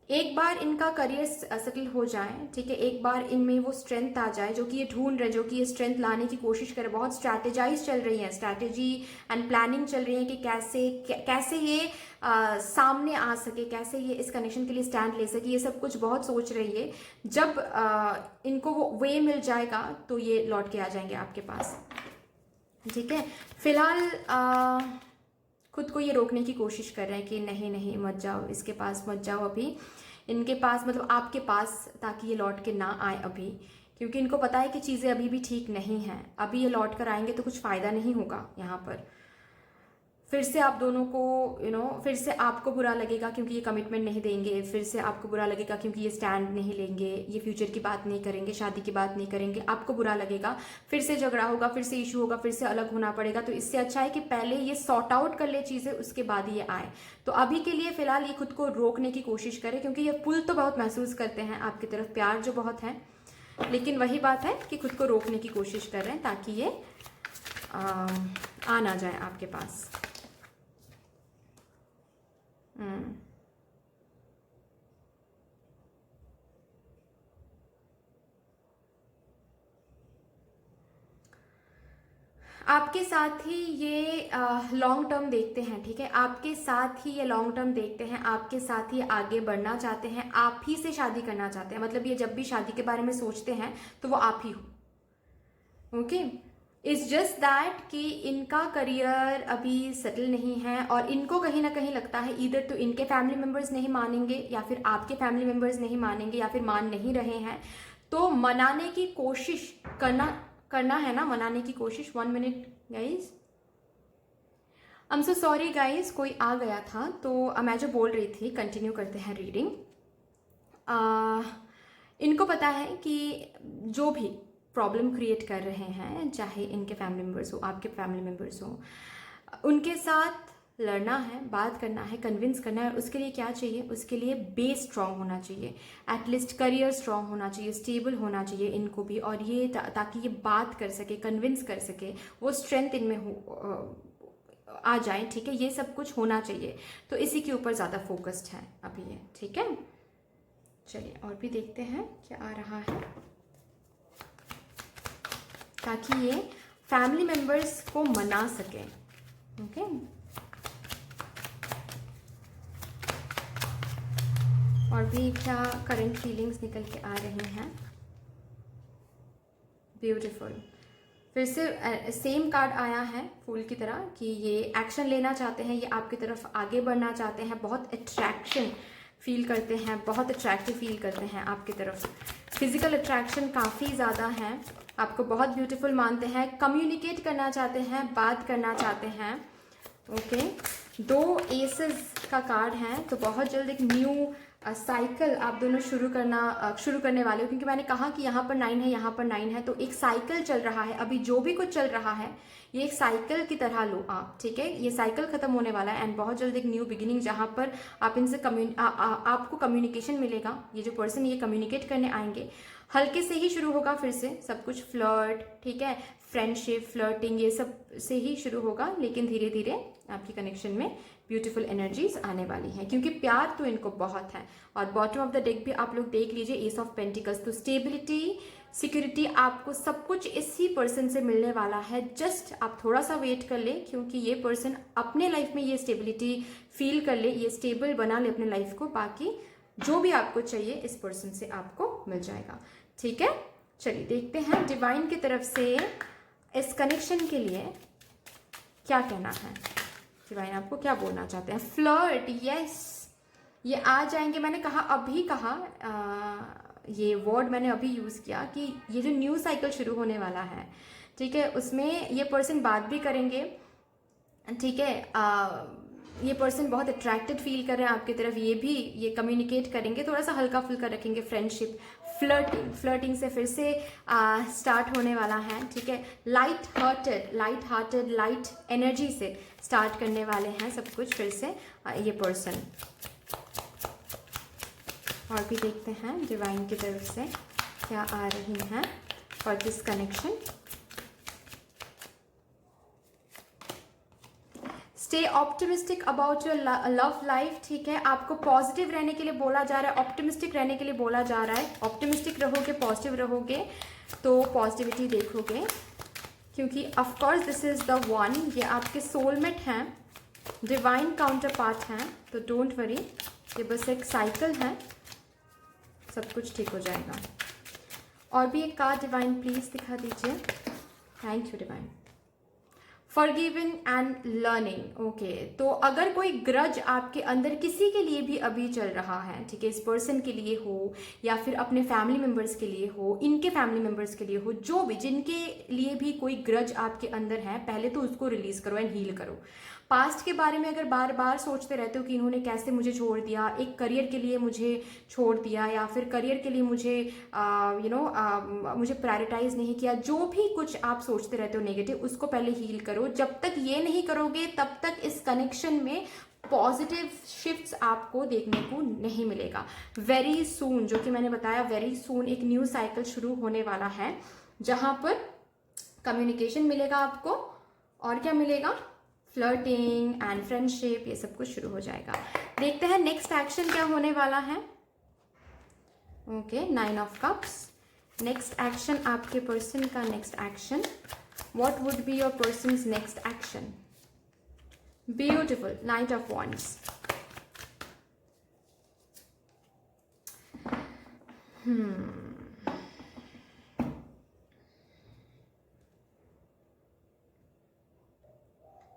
S1: एक बार इनका करियर सेटल हो जाए, ठीक है, एक बार इनमें वो स्ट्रेंथ आ जाए जो कि ये ढूंढ रहे, जो कि ये स्ट्रेंथ लाने की कोशिश करे, बहुत स्ट्रैटेजाइज चल रही है, स्ट्रैटेजी एंड प्लानिंग चल रही है कि कैसे ये सामने आ सके, कैसे ये इस कनेक्शन के लिए स्टैंड ले सके, ये सब कुछ बहुत सोच रही है। जब इनको वो वे मिल जाएगा तो ये लौट के आ जाएंगे आपके पास, ठीक है? फिलहाल खुद को ये रोकने की कोशिश कर रहे हैं कि नहीं नहीं मत जाओ, इसके पास मत जाओ अभी, इनके पास मतलब आपके पास, ताकि ये लौट के ना आए अभी, क्योंकि इनको पता है कि चीज़ें अभी भी ठीक नहीं हैं। अभी ये लौट कर आएंगे तो कुछ फ़ायदा नहीं होगा यहाँ पर, फिर से आप दोनों को फिर से आपको बुरा लगेगा क्योंकि ये कमिटमेंट नहीं देंगे, फिर से आपको बुरा लगेगा क्योंकि ये स्टैंड नहीं लेंगे, ये फ्यूचर की बात नहीं करेंगे, शादी की बात नहीं करेंगे, आपको बुरा लगेगा, फिर से झगड़ा होगा, फिर से इशू होगा, फिर से अलग होना पड़ेगा। तो इससे अच्छा है कि पहले ये सॉर्ट आउट कर ले चीज़ें, उसके बाद ये आए। तो अभी के लिए फ़िलहाल ये खुद को रोकने की कोशिश करें, क्योंकि ये पुल तो बहुत महसूस करते हैं आपकी तरफ, प्यार जो बहुत है, लेकिन वही बात है कि खुद को रोकने की कोशिश कर रहे हैं ताकि ये आ ना जाए आपके पास। आपके साथ ही ये लॉन्ग टर्म देखते हैं, ठीक है, आपके साथ ही ये लॉन्ग टर्म देखते हैं, आपके साथ ही आगे बढ़ना चाहते हैं, आप ही से शादी करना चाहते हैं। मतलब ये जब भी शादी के बारे में सोचते हैं तो वो आप ही हो। ओके, इट्स जस्ट दैट कि इनका करियर अभी सेटल नहीं है और इनको कहीं ना कहीं लगता है इधर तो इनके फैमिली मेम्बर्स नहीं मानेंगे या फिर आपके फैमिली मेम्बर्स नहीं मानेंगे या फिर मान नहीं रहे हैं, तो मनाने की कोशिश करना है ना, मनाने की कोशिश। 1 minute guys, I am so sorry guys, कोई आ गया था तो मैं जो बोल रही थी कंटिन्यू करते हैं रीडिंग। इनको पता है कि जो भी प्रॉब्लम क्रिएट कर रहे हैं, चाहे इनके फैमिली मेम्बर्स हो, आपके फैमिली मेम्बर्स हो, उनके साथ लड़ना है, बात करना है, कन्विंस करना है। उसके लिए क्या चाहिए? उसके लिए बेस स्ट्रांग होना चाहिए, एटलीस्ट करियर स्ट्रांग होना चाहिए, स्टेबल होना चाहिए इनको भी, और ये ताकि ये बात कर सके, कन्विंस कर सके, वो स्ट्रेंथ इनमें हो आ जाए, ठीक है, ये सब कुछ होना चाहिए। तो इसी के ऊपर ज़्यादा फोकस्ड है अभी ये, ठीक है। चलिए और भी देखते हैं क्या आ रहा है, ताकि ये फैमिली मेम्बर्स को मना सके। ओके, और भी क्या करंट फीलिंग्स निकल के आ रही हैं। ब्यूटीफुल, फिर से सेम कार्ड आया है फूल की तरह कि ये एक्शन लेना चाहते हैं, ये आपकी तरफ आगे बढ़ना चाहते हैं, बहुत अट्रैक्शन फील करते हैं, बहुत अट्रैक्टिव फील करते हैं आपकी तरफ, फिजिकल अट्रैक्शन काफ़ी ज़्यादा है, आपको बहुत ब्यूटीफुल मानते हैं, कम्युनिकेट करना चाहते हैं, बात करना चाहते हैं। ओके, 2 एसेस का कार्ड है, तो बहुत जल्द एक न्यू साइकिल आप दोनों शुरू करने वाले हो, क्योंकि मैंने कहा कि यहाँ पर 9 है, यहाँ पर 9 है, तो एक साइकिल चल रहा है। अभी जो भी कुछ चल रहा है ये एक साइकिल की तरह लो आप, ठीक है, ये साइकिल खत्म होने वाला है एंड बहुत जल्द एक न्यू बिगिनिंग, जहाँ पर आप इनसे आपको कम्युनिकेशन मिलेगा। ये जो पर्सन ये कम्युनिकेट करने आएंगे, हल्के से ही शुरू होगा, फिर से सब कुछ फ्लर्ट, ठीक है, फ्रेंडशिप, फ्लर्टिंग, ये सब से ही शुरू होगा, लेकिन धीरे धीरे आपकी कनेक्शन में ब्यूटीफुल एनर्जीज आने वाली हैं, क्योंकि प्यार तो इनको बहुत है। और बॉटम ऑफ द डेक भी आप लोग देख लीजिए, एस ऑफ पेंटिकल्स, तो स्टेबिलिटी, सिक्योरिटी, आपको सब कुछ इसी पर्सन से मिलने वाला है। जस्ट आप थोड़ा सा वेट कर ले, क्योंकि ये पर्सन अपने लाइफ में ये स्टेबिलिटी फील कर ले, ये स्टेबल बना ले अपने लाइफ को, बाकी जो भी आपको चाहिए इस पर्सन से आपको मिल जाएगा, ठीक है। चलिए देखते हैं डिवाइन की तरफ से इस कनेक्शन के लिए क्या कहना है। डिवाइन आपको क्या बोलना चाहते हैं? फ्लर्ट, यस, ये आ जाएंगे। मैंने कहा, अभी कहा, ये वर्ड मैंने अभी यूज़ किया कि ये जो न्यू साइकिल शुरू होने वाला है, ठीक है, उसमें ये पर्सन बात भी करेंगे, ठीक है, ये पर्सन बहुत अट्रैक्टेड फील कर रहे हैं आपकी तरफ, ये कम्युनिकेट करेंगे, थोड़ा सा हल्का फुल्का रखेंगे, फ्रेंडशिप, फ्लर्टिंग से फिर से स्टार्ट होने वाला है, ठीक है, लाइट हार्टेड लाइट एनर्जी से स्टार्ट करने वाले हैं सब कुछ फिर से ये पर्सन। और भी देखते हैं डिवाइन की तरफ से क्या आ रही हैं for this connection. Stay optimistic about your love life, ठीक है, आपको पॉजिटिव रहने के लिए बोला जा रहा है, ऑप्टिमिस्टिक रहने के लिए बोला जा रहा है। ऑप्टिमिस्टिक रहोगे, पॉजिटिव रहोगे तो पॉजिटिविटी देखोगे, क्योंकि of course this is the one, ये आपके सोलमेट हैं, डिवाइन काउंटर पार्ट हैं, तो डोंट वरी, ये बस एक साइकिल है, सब कुछ ठीक हो जाएगा। और भी एक कार्ड डिवाइन प्लीज दिखा दीजिए। Thank you divine. Forgiving and learning, okay, तो अगर कोई ग्रज आपके अंदर किसी के लिए भी अभी चल रहा है, ठीक है, इस पर्सन के लिए हो या फिर अपने फैमिली मेम्बर्स के लिए हो, इनके फैमिली मेम्बर्स के लिए हो, जो भी जिनके लिए भी कोई ग्रज आपके अंदर है, पहले तो उसको रिलीज करो एंड हील करो। पास्ट के बारे में अगर बार बार सोचते रहते हो कि इन्होंने कैसे मुझे छोड़ दिया, एक करियर के लिए मुझे छोड़ दिया, या फिर करियर के लिए मुझे मुझे प्रायोरिटाइज नहीं किया, जो भी कुछ आप सोचते रहते हो नेगेटिव, उसको पहले हील करो। जब तक ये नहीं करोगे तब तक इस कनेक्शन में पॉजिटिव शिफ्ट्स आपको देखने को नहीं मिलेगा। वेरी सून, जो कि मैंने बताया, वेरी सून एक न्यू साइकिल शुरू होने वाला है, जहां पर कम्युनिकेशन मिलेगा आपको, और क्या मिलेगा, फ्लर्टिंग एंड फ्रेंडशिप, ये सब कुछ शुरू हो जाएगा। देखते हैं नेक्स्ट एक्शन क्या होने वाला है। Okay, 9 of cups, next action, आपके पर्सन का next action, What would be your person's next action? Beautiful. Knight of Wands.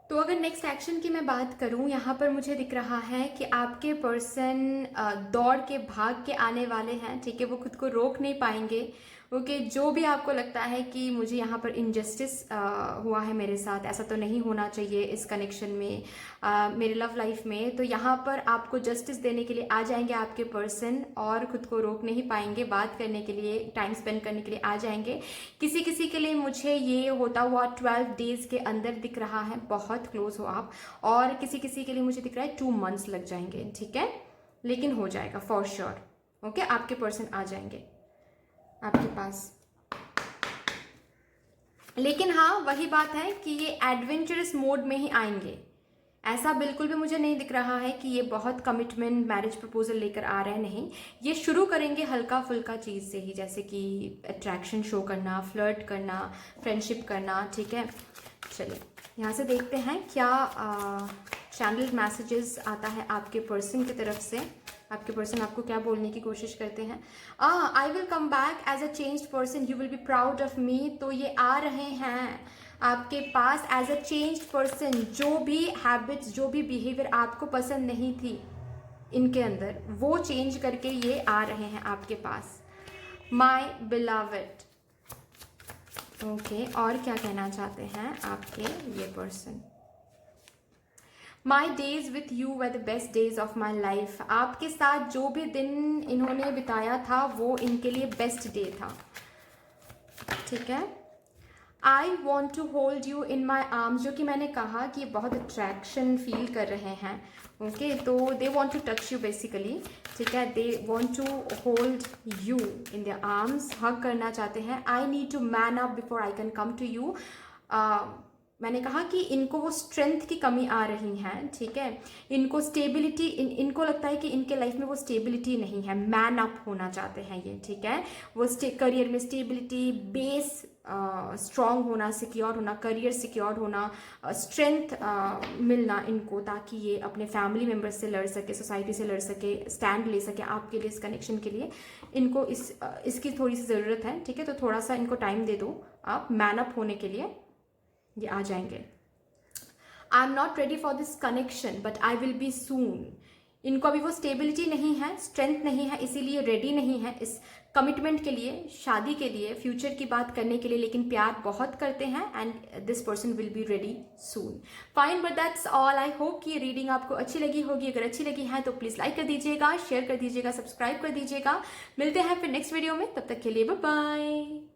S1: तो अगर नेक्स्ट एक्शन की मैं बात करूं, यहाँ पर मुझे दिख रहा है कि आपके पर्सन दौड़ के भाग के आने वाले हैं, ठीक है। वो खुद को रोक नहीं पाएंगे। ओके, जो भी आपको लगता है कि मुझे यहाँ पर इनजस्टिस हुआ है मेरे साथ, ऐसा तो नहीं होना चाहिए इस कनेक्शन में, मेरे लव लाइफ में, तो यहाँ पर आपको जस्टिस देने के लिए आ जाएंगे आपके पर्सन और खुद को रोक नहीं पाएंगे। बात करने के लिए, टाइम स्पेंड करने के लिए आ जाएंगे। किसी किसी के लिए मुझे ये होता हुआ 12 डेज के अंदर दिख रहा है, बहुत क्लोज हो आप, और किसी किसी के लिए मुझे दिख रहा है 2 मंथ्स लग जाएंगे, ठीक है, लेकिन हो जाएगा फॉर श्योर। ओके, आपके पर्सन आ जाएंगे आपके पास। लेकिन हाँ, वही बात है कि ये एडवेंचरस मोड में ही आएंगे। ऐसा बिल्कुल भी मुझे नहीं दिख रहा है कि ये बहुत कमिटमेंट, मैरिज प्रपोजल लेकर आ रहे हैं, नहीं। ये शुरू करेंगे हल्का फुल्का चीज़ से ही, जैसे कि अट्रैक्शन शो करना, फ्लर्ट करना, फ्रेंडशिप करना, ठीक है। चलिए यहाँ से देखते हैं क्या चैनल मैसेजेस आता है आपके पर्सन की तरफ से। आपके पर्सन आपको क्या बोलने की कोशिश करते हैं? I will come back as a changed person, you will be proud of me. तो ये आ रहे हैं आपके पास एज अ चेंज्ड पर्सन। जो भी हैबिट्स, जो भी बिहेवियर आपको पसंद नहीं थी इनके अंदर, वो चेंज करके ये आ रहे हैं आपके पास। माई बिलवड। ओके, और क्या कहना चाहते हैं आपके ये person? My days with you were the best days of my life. आपके साथ जो भी दिन इन्होंने बिताया था वो इनके लिए बेस्ट डे था, ठीक है। I want to hold you in my arms, जो कि मैंने कहा कि बहुत अट्रैक्शन फील कर रहे हैं। ओके, तो they want to touch you basically, ठीक है। They want to hold you in their arms, hug करना चाहते हैं। I need to man up before I can come to you. मैंने कहा कि इनको वो स्ट्रेंथ की कमी आ रही है, ठीक है। इनको स्टेबिलिटी, इनको लगता है कि इनके लाइफ में वो स्टेबिलिटी नहीं है। मैन अप होना चाहते हैं ये, ठीक है। वो करियर में स्टेबिलिटी, बेस स्ट्रॉन्ग होना, सिक्योर होना, करियर सिक्योर होना, स्ट्रेंथ मिलना इनको, ताकि ये अपने फैमिली मेम्बर्स से लड़ सके, सोसाइटी से लड़ सके, स्टैंड ले सके आपके लिए, इस कनेक्शन के लिए। इनको इसकी थोड़ी सी ज़रूरत है, ठीक है। तो थोड़ा सा इनको टाइम दे दो आप मैन अप होने के लिए, ये आ जाएंगे। I am not ready for this connection but I will be सून। इनको अभी वो स्टेबिलिटी नहीं है, स्ट्रेंथ नहीं है, इसीलिए रेडी नहीं है इस कमिटमेंट के लिए, शादी के लिए, फ्यूचर की बात करने के लिए, लेकिन प्यार बहुत करते हैं and this person will be ready soon. Fine, but that's all. I hope कि ये रीडिंग आपको अच्छी लगी होगी। अगर अच्छी लगी है तो प्लीज़ लाइक कर दीजिएगा, शेयर कर दीजिएगा, सब्सक्राइब कर दीजिएगा। मिलते हैं फिर नेक्स्ट वीडियो में, तब तक के लिए बाय बाय।